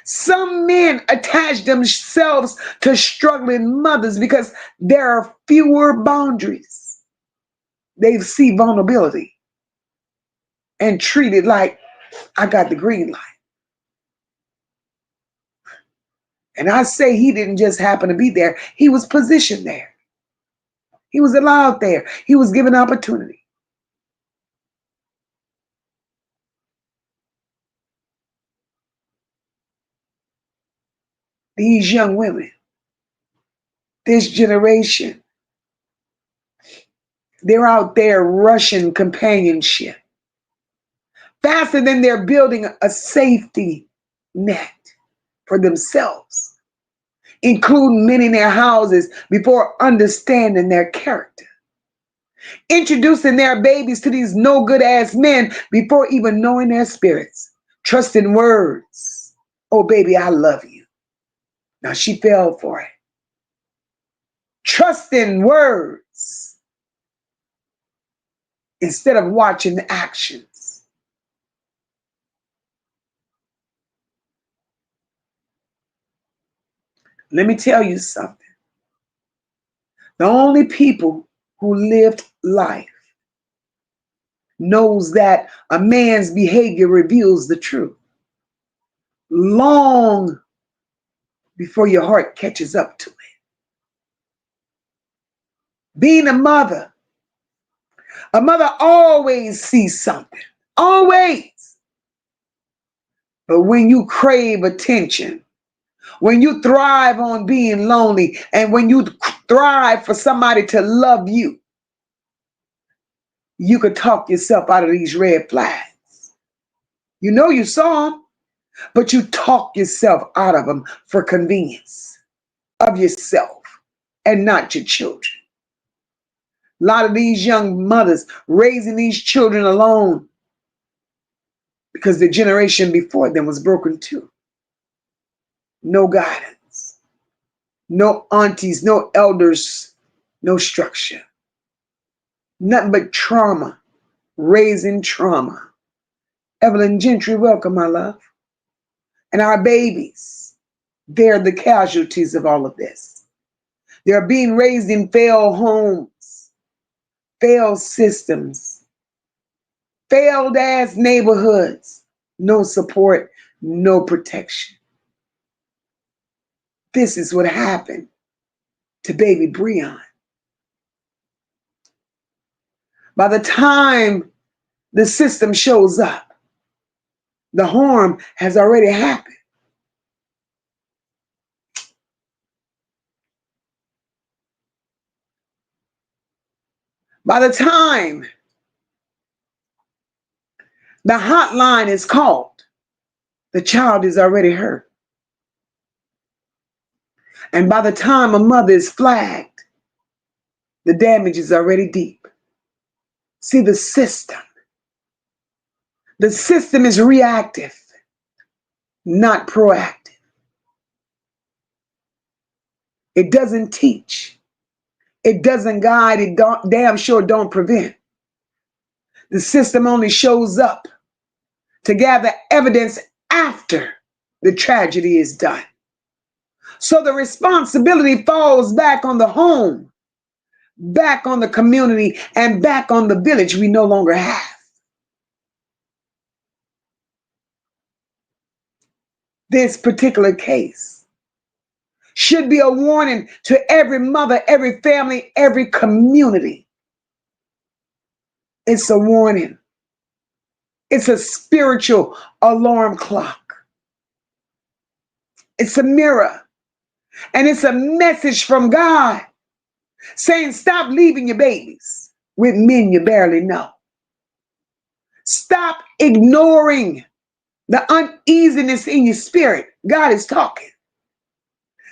Some men attach themselves to struggling mothers because there are fewer boundaries. They see vulnerability and treat it like, I got the green light. And I say he didn't just happen to be there. He was positioned there. He was allowed there. He was given opportunity. These young women, this generation, they're out there rushing companionship faster than they're building a safety net for themselves, including men in their houses before understanding their character, introducing their babies to these no good ass men before even knowing their spirits, trusting words. Oh, baby, I love you. Now she fell for it. Trusting words instead of watching the actions. Let me tell you something. The only people who lived life knows that a man's behavior reveals the truth long before your heart catches up to it. Being a mother always sees something, always. But when you crave attention, when you thrive on being lonely, and when you thrive for somebody to love you, you could talk yourself out of these red flags. You know you saw them, but you talk yourself out of them for convenience of yourself and not your children. A lot of these young mothers raising these children alone because the generation before them was broken too. No guidance, no aunties, no elders, no structure. Nothing but trauma, raising trauma. Evelyn Gentry, welcome, my love. And our babies, they're the casualties of all of this. They're being raised in failed homes, failed systems, failed ass neighborhoods, no support, no protection. This is what happened to Baby Bre'Yon. By the time the system shows up, the harm has already happened. By the time the hotline is called, the child is already hurt. And by the time a mother is flagged, the damage is already deep. See, the system is reactive, not proactive. It doesn't teach. It doesn't guide. It damn sure don't prevent. The system only shows up to gather evidence after the tragedy is done. So the responsibility falls back on the home, back on the community, and back on the village we no longer have. This particular case should be a warning to every mother, every family, every community. It's a warning. It's a spiritual alarm clock. It's a mirror. And it's a message from God saying, stop leaving your babies with men you barely know. Stop ignoring the uneasiness in your spirit. God is talking.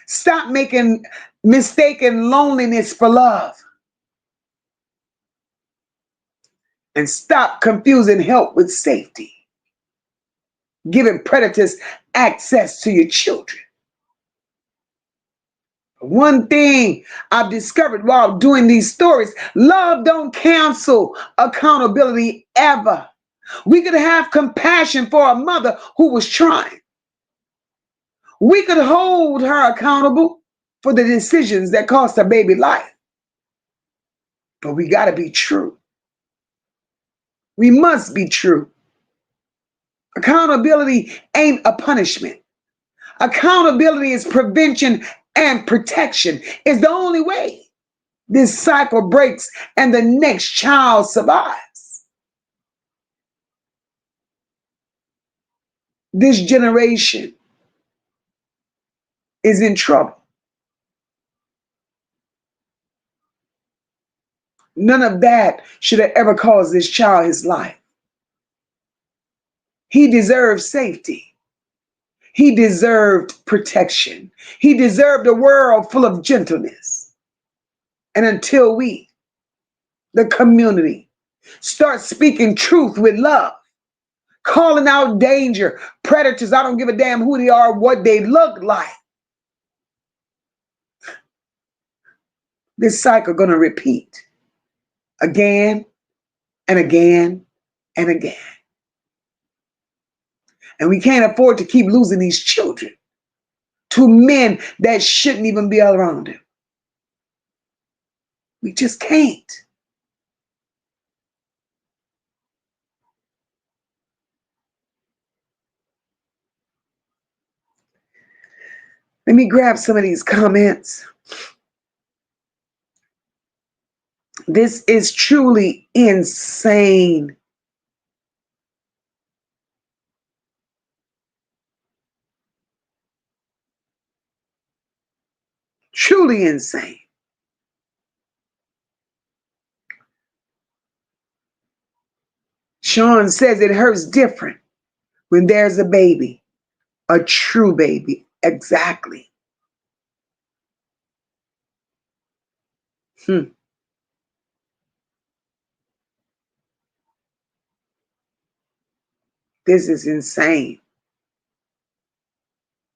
Stop making mistaken loneliness for love. And stop confusing help with safety, giving predators access to your children. One thing I've discovered while doing these stories, love don't cancel accountability ever. We could have compassion for a mother who was trying. We could hold her accountable for the decisions that cost her baby life. But we got to be true. We must be true. Accountability ain't a punishment. Accountability is prevention and protection. It's the only way this cycle breaks and the next child survives. This generation is in trouble. None of that should have ever caused this child his life. He deserved safety. He deserved protection. He deserved a world full of gentleness. And until we, the community, start speaking truth with love, calling out danger, predators, I don't give a damn who they are, what they look like, this cycle gonna repeat again and again and again. And we can't afford to keep losing these children to men that shouldn't even be around them. We just can't. Let me grab some of these comments. This is truly insane. Truly insane. Sean says it hurts different when there's a baby, a true baby. Exactly. This is insane.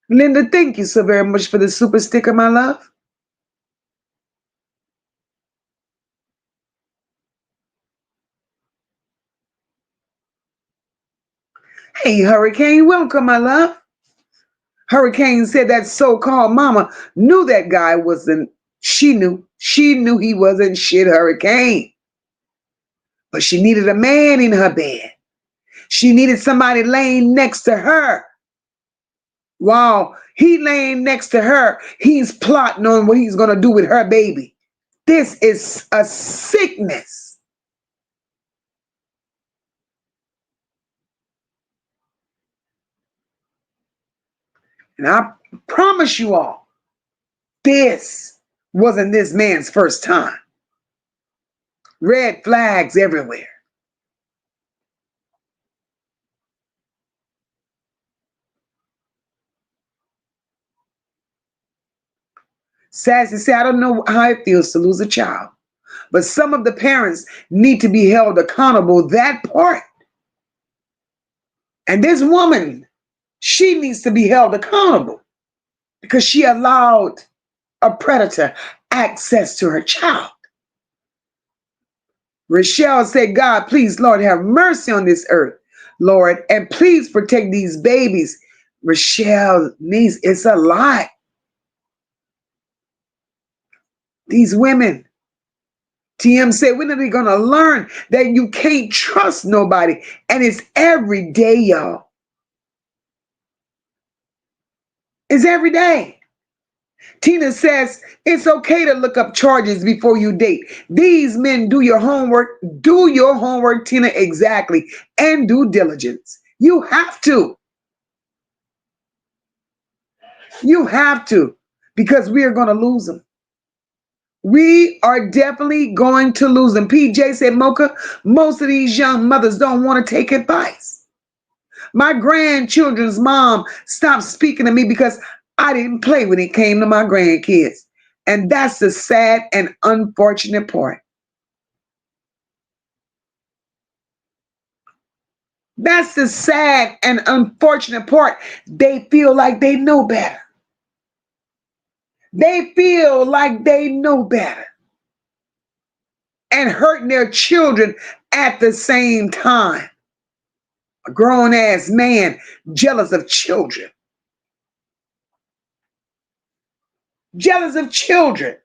Linda, thank you so very much for the super sticker, my love. Hey, Hurricane, welcome, my love. Hurricane said that so-called mama knew that guy wasn't, she knew he wasn't shit, Hurricane. But she needed a man in her bed. She needed somebody laying next to her. While he laying next to her, he's plotting on what he's going to do with her baby. This is a sickness. And I promise you all, this wasn't this man's first time. Red flags everywhere. Sassy said, I don't know how it feels to lose a child, but some of the parents need to be held accountable, that part. And this woman, she needs to be held accountable because she allowed a predator access to her child. Rochelle said, God, please, Lord, have mercy on this earth, Lord, and please protect these babies. Rochelle needs, it's a lot. These women, TM said, when are they going to learn that you can't trust nobody? And it's every day, y'all. It's every day. Tina says, it's okay to look up charges before you date. These men, do your homework. Do your homework, Tina, exactly. And due diligence. You have to. You have to. Because we are going to lose them. We are definitely going to lose them. PJ said, MOCA, most of these young mothers don't want to take advice. My grandchildren's mom stopped speaking to me because I didn't play when it came to my grandkids. And that's the sad and unfortunate part. That's the sad and unfortunate part. They feel like they know better. They feel like they know better. And hurting their children at the same time. A grown-ass man jealous of children. Jealous of children.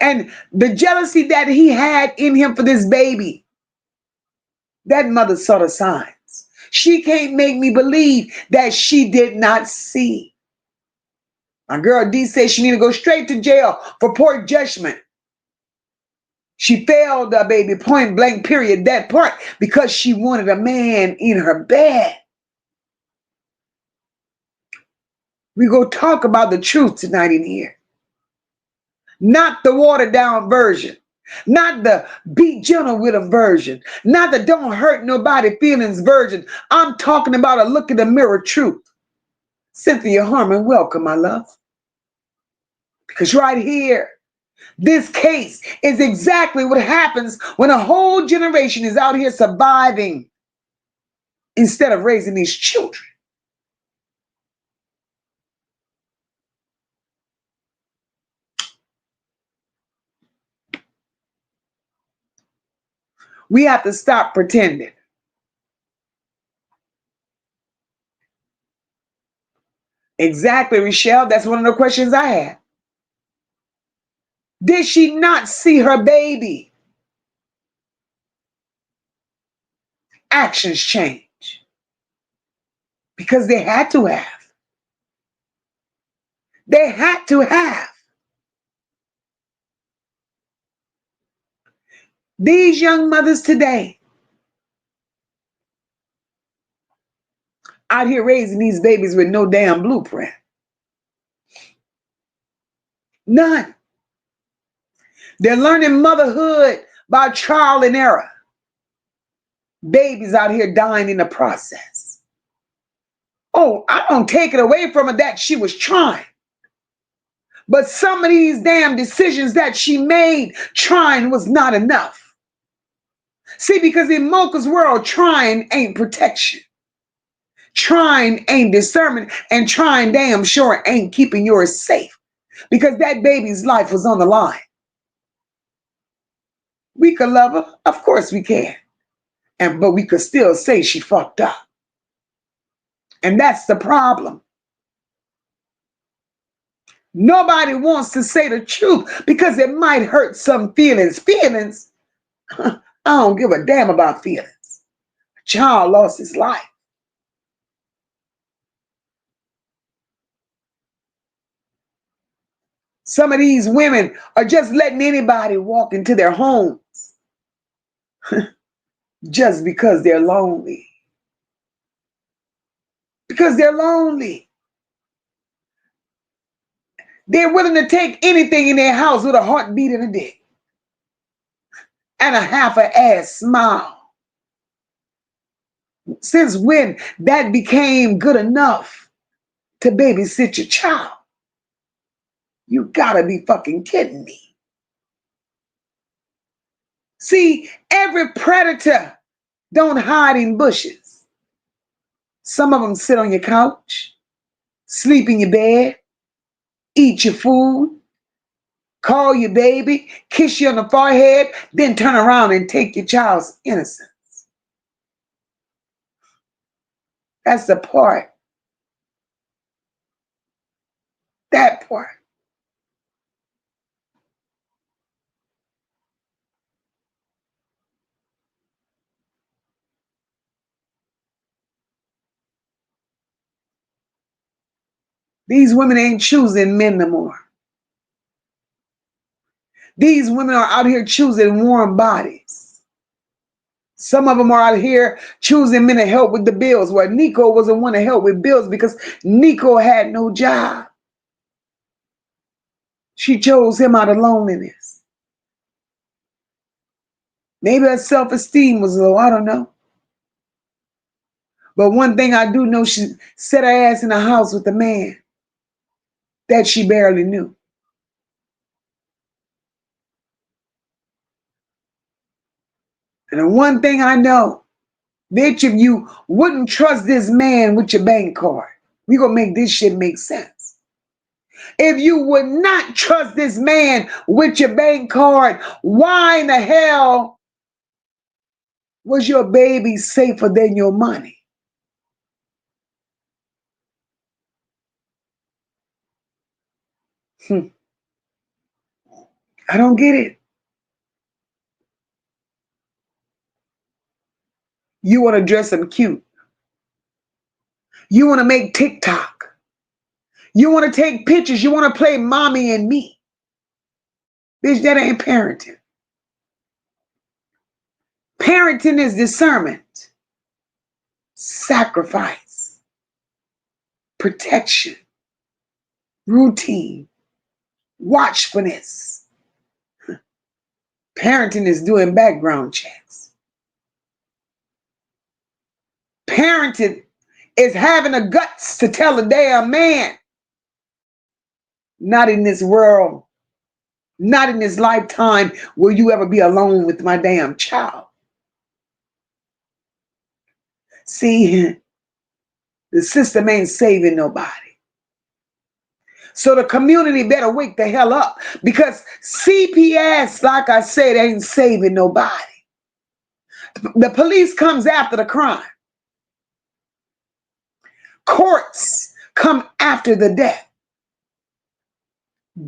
And the jealousy that he had in him for this baby, that mother saw the signs. She can't make me believe that she did not see. My girl D says she need to go straight to jail for poor judgment. She failed a baby, point blank, period, that part, because she wanted a man in her bed. We go talk about the truth tonight in here. Not the watered down version. Not the be gentle with a version. Not the don't hurt nobody feelings version. I'm talking about a look in the mirror truth. Cynthia Harmon, welcome, my love. Because right here, this case is exactly what happens when a whole generation is out here surviving instead of raising these children. We have to stop pretending. Exactly, Rochelle. That's one of the questions I had. Did she not see her baby? Actions change. Because they had to have. They had to have. These young mothers today out here raising these babies with no damn blueprint. None. They're learning motherhood by trial and error. Babies out here dying in the process. Oh, I don't take it away from her that she was trying. But some of these damn decisions that she made trying was not enough. See, because in MOCA's world, trying ain't protection. Trying ain't discernment, and trying damn sure ain't keeping yours safe. Because that baby's life was on the line. We could love her, of course we can. But we could still say she fucked up. And that's the problem. Nobody wants to say the truth because it might hurt some feelings. Feelings? I don't give a damn about feelings. A child lost his life. Some of these women are just letting anybody walk into their homes just because they're lonely. Because they're lonely. They're willing to take anything in their house with a heartbeat and a dick. And a half an ass smile. Since when that became good enough to babysit your child? You gotta be fucking kidding me. See, every predator don't hide in bushes. Some of them sit on your couch, sleep in your bed, eat your food, call your baby, kiss you on the forehead, then turn around and take your child's innocence. That's the part. That part. These women ain't choosing men no more. These women are out here choosing warm bodies. Some of them are out here choosing men to help with the bills. Well, Nico wasn't one to help with bills because Nico had no job. She chose him out of loneliness. Maybe her self-esteem was low. I don't know. But one thing I do know, she set her ass in a house with a man that she barely knew. And the one thing I know, bitch, if you wouldn't trust this man with your bank card, we gonna make this shit make sense. If you would not trust this man with your bank card, why in the hell was your baby safer than your money? I don't get it. You want to dress him cute. You want to make TikTok. You want to take pictures. You want to play mommy and me. Bitch, that ain't parenting. Parenting is discernment, sacrifice, protection, routine, watchfulness. Parenting is doing background checks. Parenting is having the guts to tell a damn man, not in this world, not in this lifetime will you ever be alone with my damn child. See, the system ain't saving nobody. So the community better wake the hell up, because CPS, like I said, ain't saving nobody. The police comes after the crime. Courts come after the death.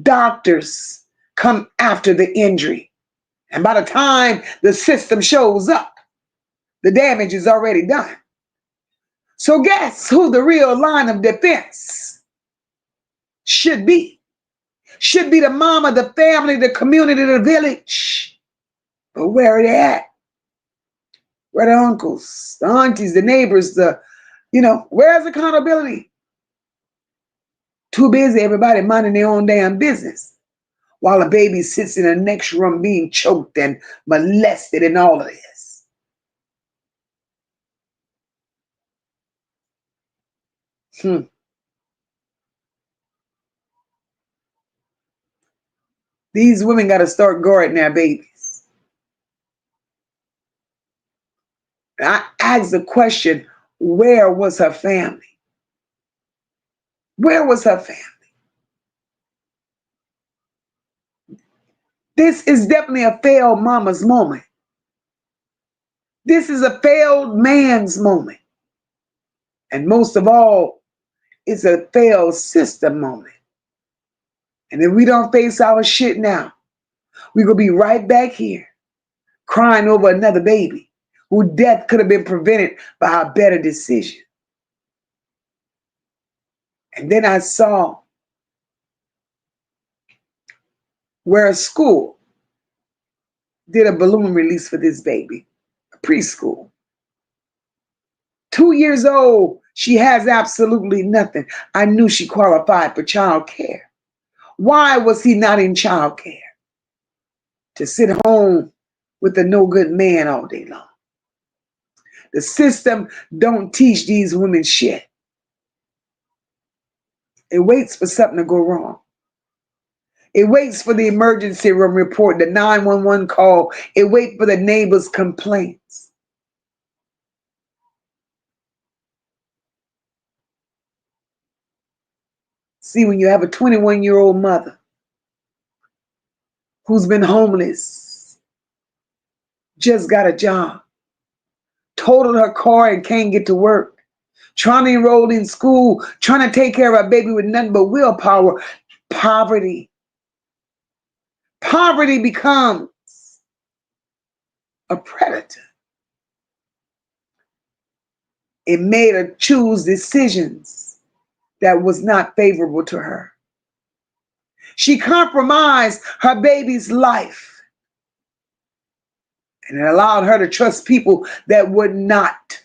Doctors come after the injury. And by the time the system shows up, the damage is already done. So guess who the real line of defense should be? Should be the mama, the family, the community, the village. But where are they at? Where the uncles, the aunties, the neighbors, where's accountability? Too busy, everybody minding their own damn business, while a baby sits in the next room being choked and molested and all of this. These women got to start guarding their babies. And I asked the question, where was her family? Where was her family? This is definitely a failed mama's moment. This is a failed man's moment. And most of all, it's a failed system moment. And if we don't face our shit now, we're going to be right back here crying over another baby whose death could have been prevented by a better decision. And then I saw where a school did a balloon release for this baby, a preschool. 2 years old, she has absolutely nothing. I knew she qualified for child care. Why was he not in child care? To sit home with a no good man all day long. The system don't teach these women shit. It waits for something to go wrong. It waits for the emergency room report, the 911 call. It waits for the neighbor's complaints. See, when you have a 21-year-old mother who's been homeless, just got a job, totaled her car and can't get to work, trying to enroll in school, trying to take care of her baby with nothing but willpower, poverty. Poverty becomes a predator. It made her choose decisions that was not favorable to her. She compromised her baby's life, and it allowed her to trust people that would not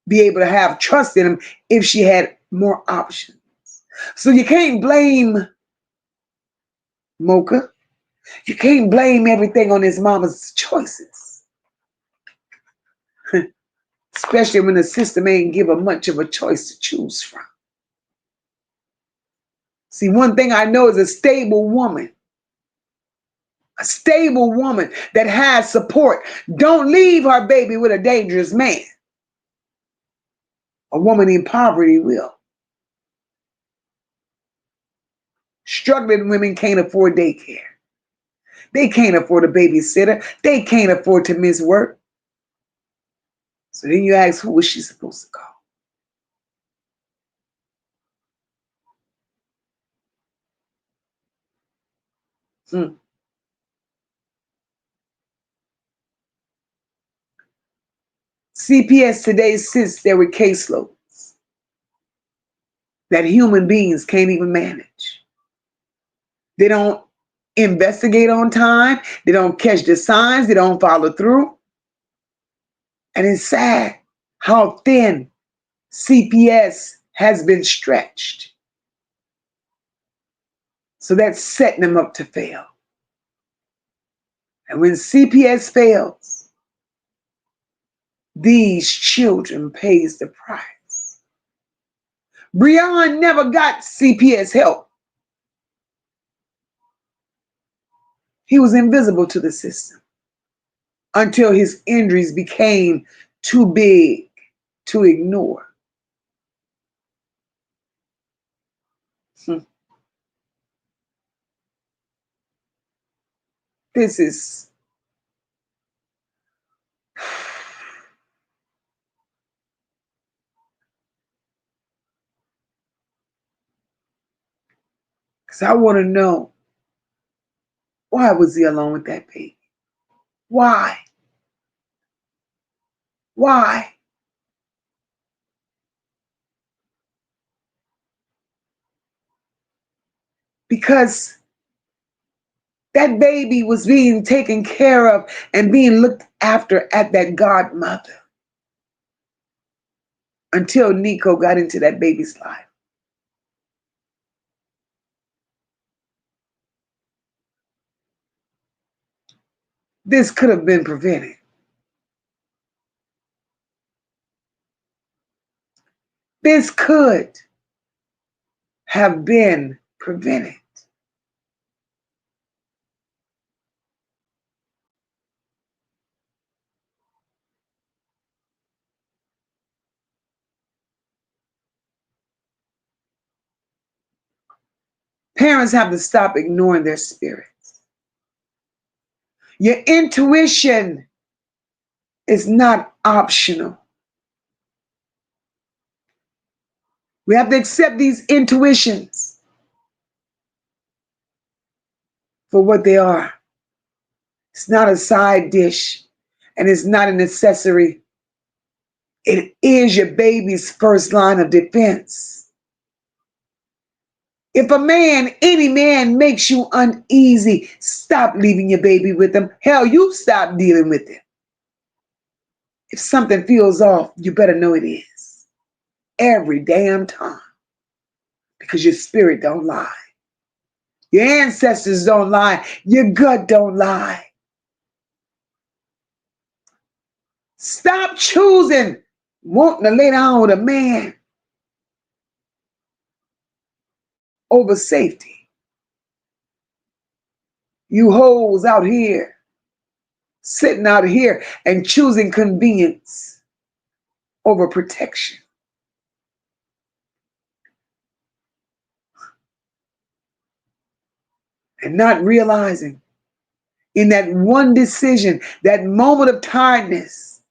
be able to have trust in them if she had more options. So you can't blame MOCA. You can't blame everything on his mama's choices. Especially when the system ain't give her much of a choice to choose from. See, one thing I know is a stable woman that has support, don't leave her baby with a dangerous man. A woman in poverty will. Struggling women can't afford daycare. They can't afford a babysitter. They can't afford to miss work. So then you ask, who was she supposed to call? CPS today sits there with caseloads that human beings can't even manage. They don't investigate on time. They don't catch the signs. They don't follow through. And it's sad how thin CPS has been stretched. So that's setting them up to fail. And when CPS fails, these children pays the price. Bre'Yon never got CPS help. He was invisible to the system until his injuries became too big to ignore. This is because I want to know, why was he alone with that baby? Why? Why? Because that baby was being taken care of and being looked after at that godmother until Nico got into that baby's life. This could have been prevented. This could have been prevented. Parents have to stop ignoring their spirits. Your intuition is not optional. We have to accept these intuitions for what they are. It's not a side dish, and it's not an accessory. It is your baby's first line of defense. If a man, any man, makes you uneasy, stop leaving your baby with them. Hell, you stop dealing with it. If something feels off, you better know it is. Every damn time. Because your spirit don't lie. Your ancestors don't lie. Your gut don't lie. Stop choosing wanting to lay down with a man over safety. You hoes out here, sitting out here and choosing convenience over protection. And not realizing in that one decision, that moment of tiredness,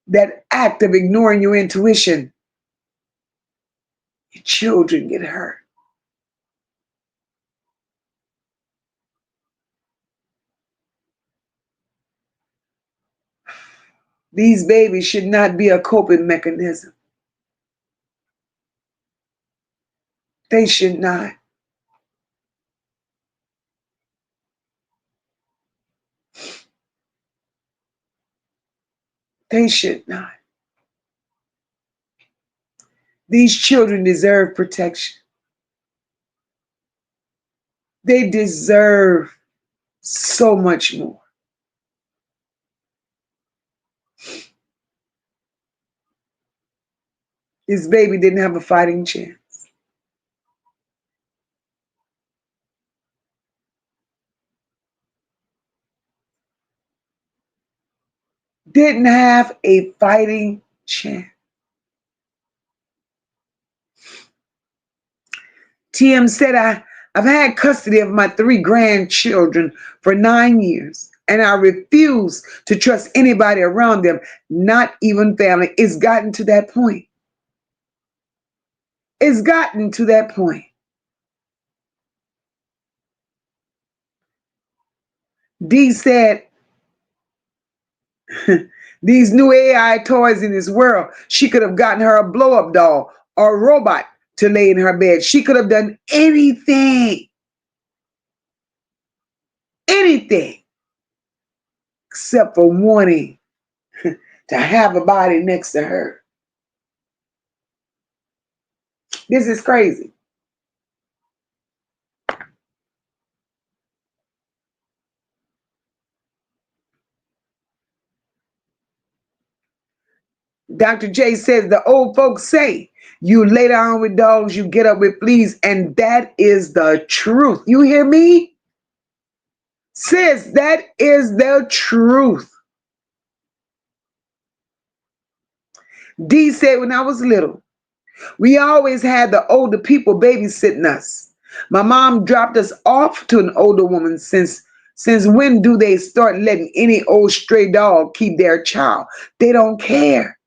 that act of ignoring your intuition, your children get hurt. These babies should not be a coping mechanism. They should not. They should not. These children deserve protection. They deserve so much more. This baby didn't have a fighting chance. Didn't have a fighting chance. TM said, I've had custody of my 3 grandchildren for 9 years, and I refuse to trust anybody around them, not even family. It's gotten to that point. It's gotten to that point. D said, These new AI toys in this world, she could have gotten her a blow-up doll or a robot to lay in her bed. She could have done anything, anything, except for wanting to have a body next to her. This is crazy. Dr. J says the old folks say, you lay down with dogs, you get up with fleas, and that is the truth. You hear me? Sis, that is the truth. D said, when I was little, we always had the older people babysitting us. My mom dropped us off to an older woman. Since when do they start letting any old stray dog keep their child? They don't care.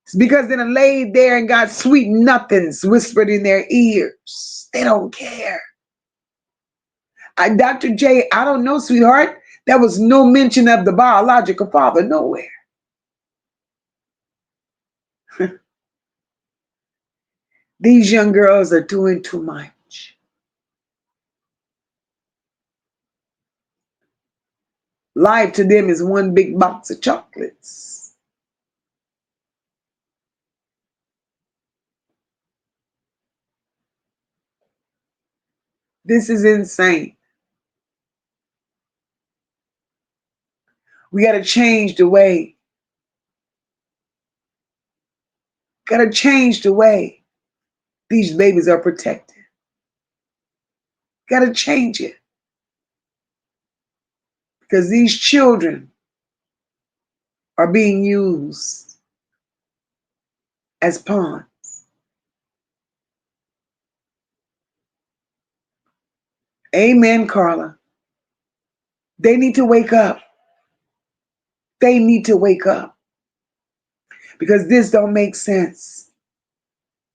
It's because they done laid there and got sweet nothings whispered in their ears. They don't care. Dr. J, I don't know, sweetheart. There was no mention of the biological father nowhere. These young girls are doing too much. Life to them is one big box of chocolates. This is insane. We got to change the way. Got to change the way these babies are protected. Got to change it. Because these children are being used as pawns. Amen, Carla. They need to wake up. They need to wake up. Because this don't make sense.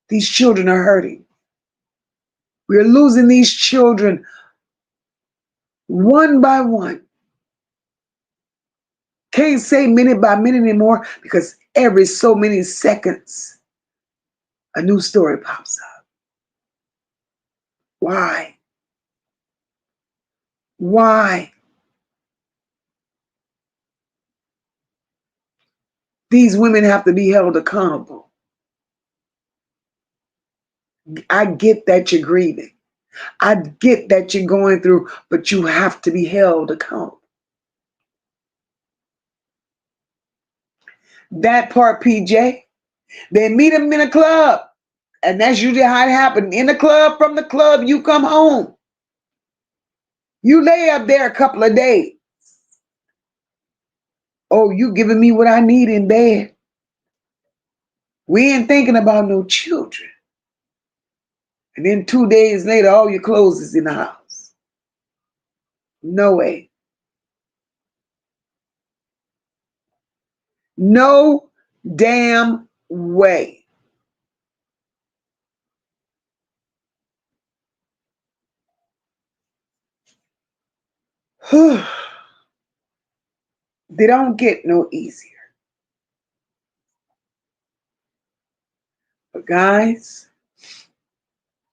These children are hurting. We're losing these children one by one. Can't say minute by minute anymore because every so many seconds, a new story pops up. Why? Why? These women have to be held accountable. I get that you're grieving. I get that you're going through, but you have to be held accountable. That part, PJ. They meet them in a club. And that's usually how it happened. In the club, from the club, you come home. You lay up there a couple of days. Oh, you giving me what I need in bed. We ain't thinking about no children. And then 2 days later, all your clothes is in the house. No way. No damn way. They don't get no easier. But guys,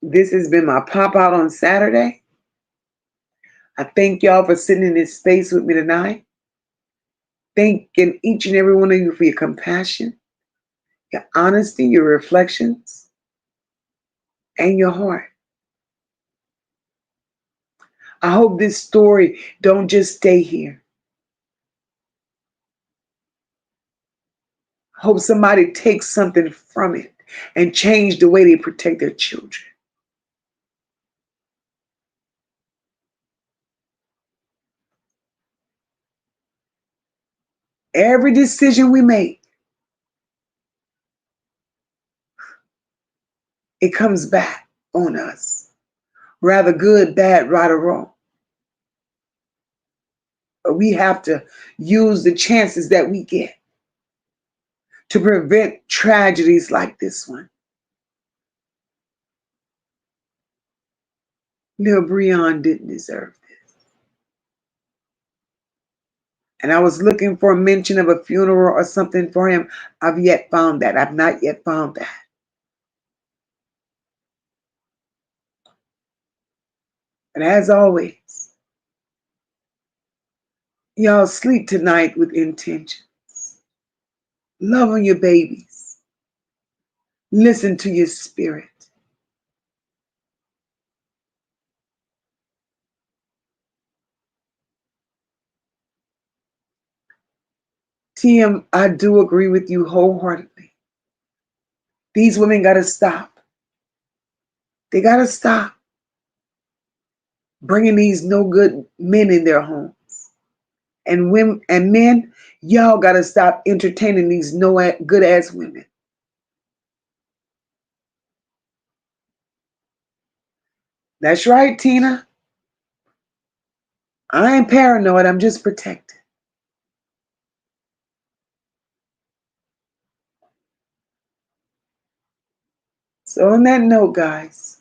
this has been my pop out on Saturday. I thank y'all for sitting in this space with me tonight. Thanking each and every one of you for your compassion, your honesty, your reflections, and your heart. I hope this story don't just stay here. I hope somebody takes something from it and change the way they protect their children. Every decision we make, it comes back on us. Rather good, bad, right, or wrong. But we have to use the chances that we get to prevent tragedies like this one. Little Bre'Yon didn't deserve this. And I was looking for a mention of a funeral or something for him. I've yet found that. I've not yet found that. And as always, y'all sleep tonight with intentions. Love on your babies. Listen to your spirit. TM, I do agree with you wholeheartedly. These women got to stop. They got to stop bringing these no good men in their homes. And women and men, y'all got to stop entertaining these no good ass women. That's right, Tina. I ain't paranoid. I'm just protected. So on that note, guys,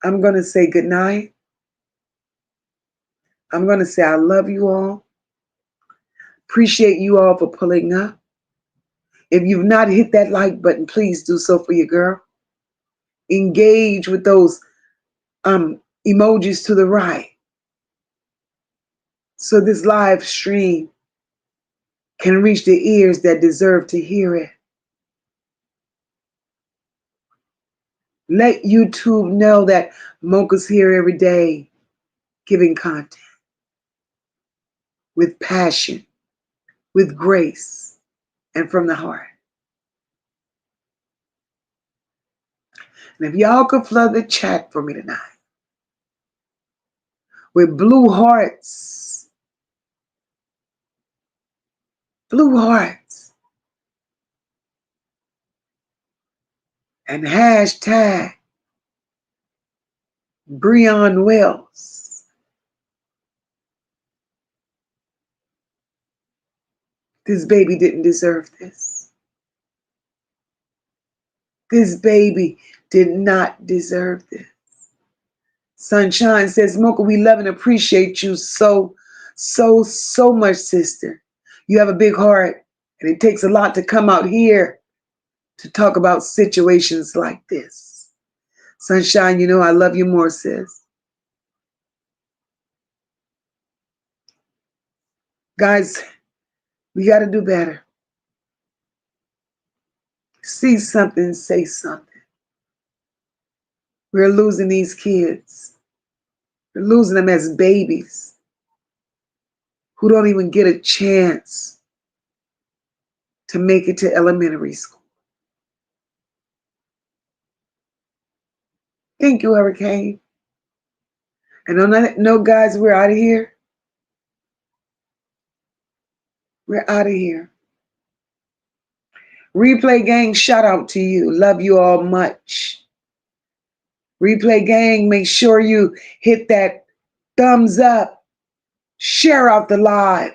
I'm going to say good night. I'm going to say I love you all. Appreciate you all for pulling up. If you've not hit that like button, please do so for your girl. Engage with those emojis to the right, so this live stream can reach the ears that deserve to hear it. Let YouTube know that MOCA's here every day giving content with passion, with grace, and from the heart. And if y'all could flood the chat for me tonight with blue hearts, and hashtag Bre'Yon Wells. This baby didn't deserve this. This baby did not deserve this. Sunshine says, MOCA, we love and appreciate you so much, sister. You have a big heart, and it takes a lot to come out here to talk about situations like this. Sunshine, you know I love you more, sis. Guys, we got to do better. See something, say something. We're losing these kids. We're losing them as babies who don't even get a chance to make it to elementary school. Thank you, Hurricane. And on that note, guys, we're out of here. We're out of here. Replay gang, shout out to you. Love you all much. Replay gang, make sure you hit that thumbs up. Share out the live.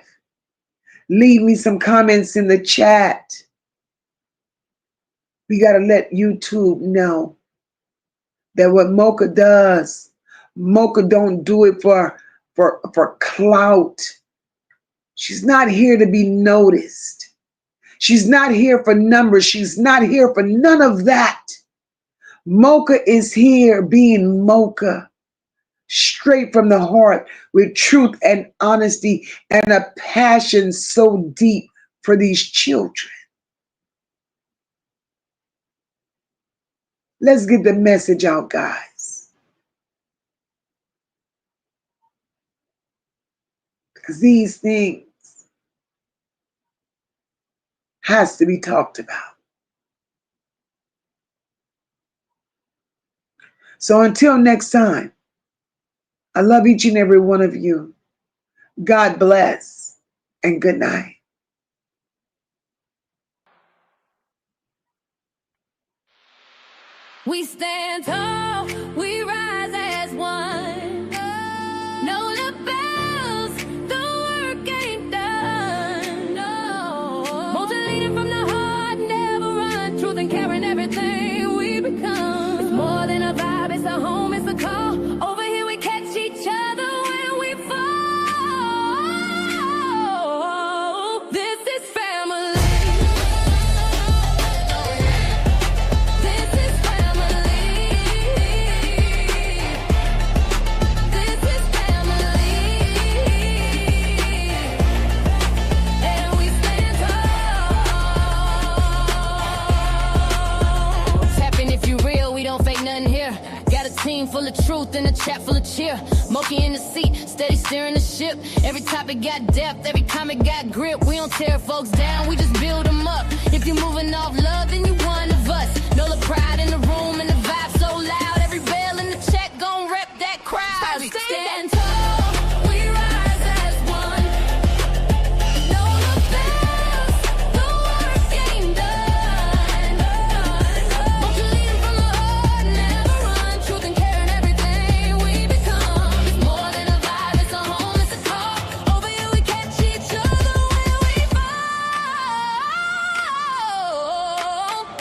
Leave me some comments in the chat. We got to let YouTube know that what MOCA does, MOCA don't do it for clout. She's not here to be noticed. She's not here for numbers. She's not here for none of that. MOCA is here being MOCA, straight from the heart, with truth and honesty and a passion so deep for these children. Let's get the message out, guys. Because these things has to be talked about. So until next time, I love each and every one of you. God bless and good night. We stand tall, we rise as one. No lapels, the work ain't done. No. Motivated from the heart, never run. Truth and caring, everything we become. It's more than a vibe, it's a home, it's a call. Over here we catch each other when we fall. chat full of cheer. MOCA in the seat, steady steering the ship. Every topic got depth, every comment got grip. We don't tear folks down, we just build them up. If you're moving off love, then you one of us. Know the pride in the room and the vibe so loud. Every bell in the check gon' rep that crowd. We stand tall, we rise as one. Know the bells, the work ain't done. Won't you lead 'em from the heart, never run. Truth and care and everything we become. It's more than a vibe, it's a home, it's a talk. Over here we catch each other when we fall.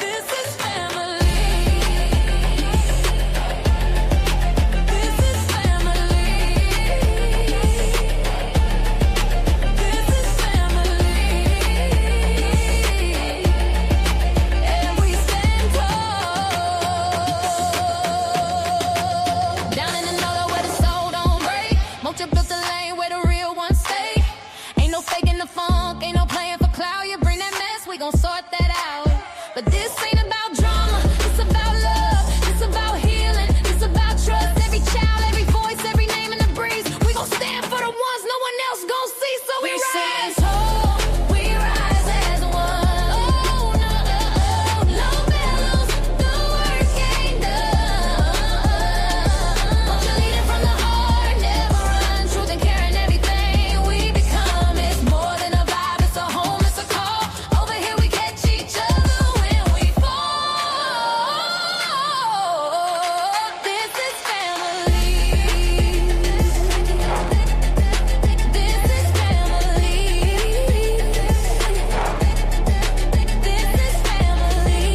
This is family. This is family. This is family. And we stand tall. Down in the north where the soul don't break. MOCA built the lane where the real ones stay. Ain't no faking the funk, ain't no playing for clout. You bring that mess, we gon' sort that out. But this ain't about drama, it's about love. It's about healing, it's about trust. Every child, every voice, every name in the breeze. We gon' stand for the ones no one else gon' see. So we stand tall, we rise as one. Oh no, no bellows, the work ain't done. Won't you lead it from the heart, never run. Truth and care and everything we become. It's more than a vibe, it's a home, it's a call. Over here we catch each other when we fall. This is family. This is family. This is family.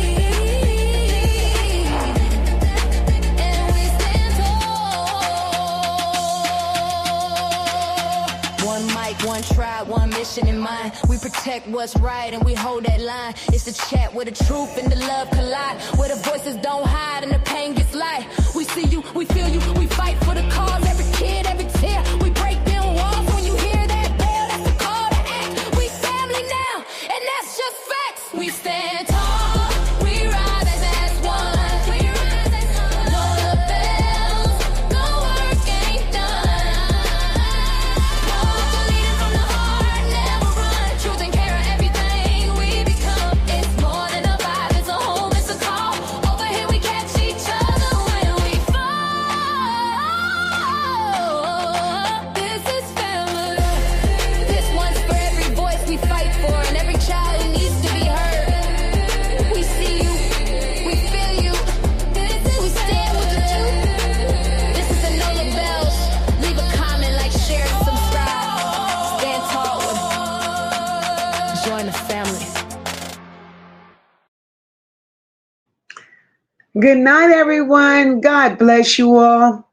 And we stand tall. One mic, one tribe, one mission in mind. We protect what's right and we hold that line. It's the chat where the truth and the love collide. Where the voices don't hide and the pain gets light. We see you, we feel you, we fight for the cause. Every kid, every tear, we break down walls. When you hear that bell, that's a call to act. We family now, and that's just facts. We stand tall, we rise as one. Know the bells, the work ain't done. Won't you lead it from the heart, never run. Truth and care and everything we become. It's more than a vibe, it's a home, it's a call. Over here we catch each other when we fall. This is family. This one's for every voice we fight for and every child who needs to be heard. We see you, we feel you. We stand with the truth. This is the Know the Bells. Leave a comment, like, share, and subscribe. Stand tall with join the family. Good night, everyone. God bless you all.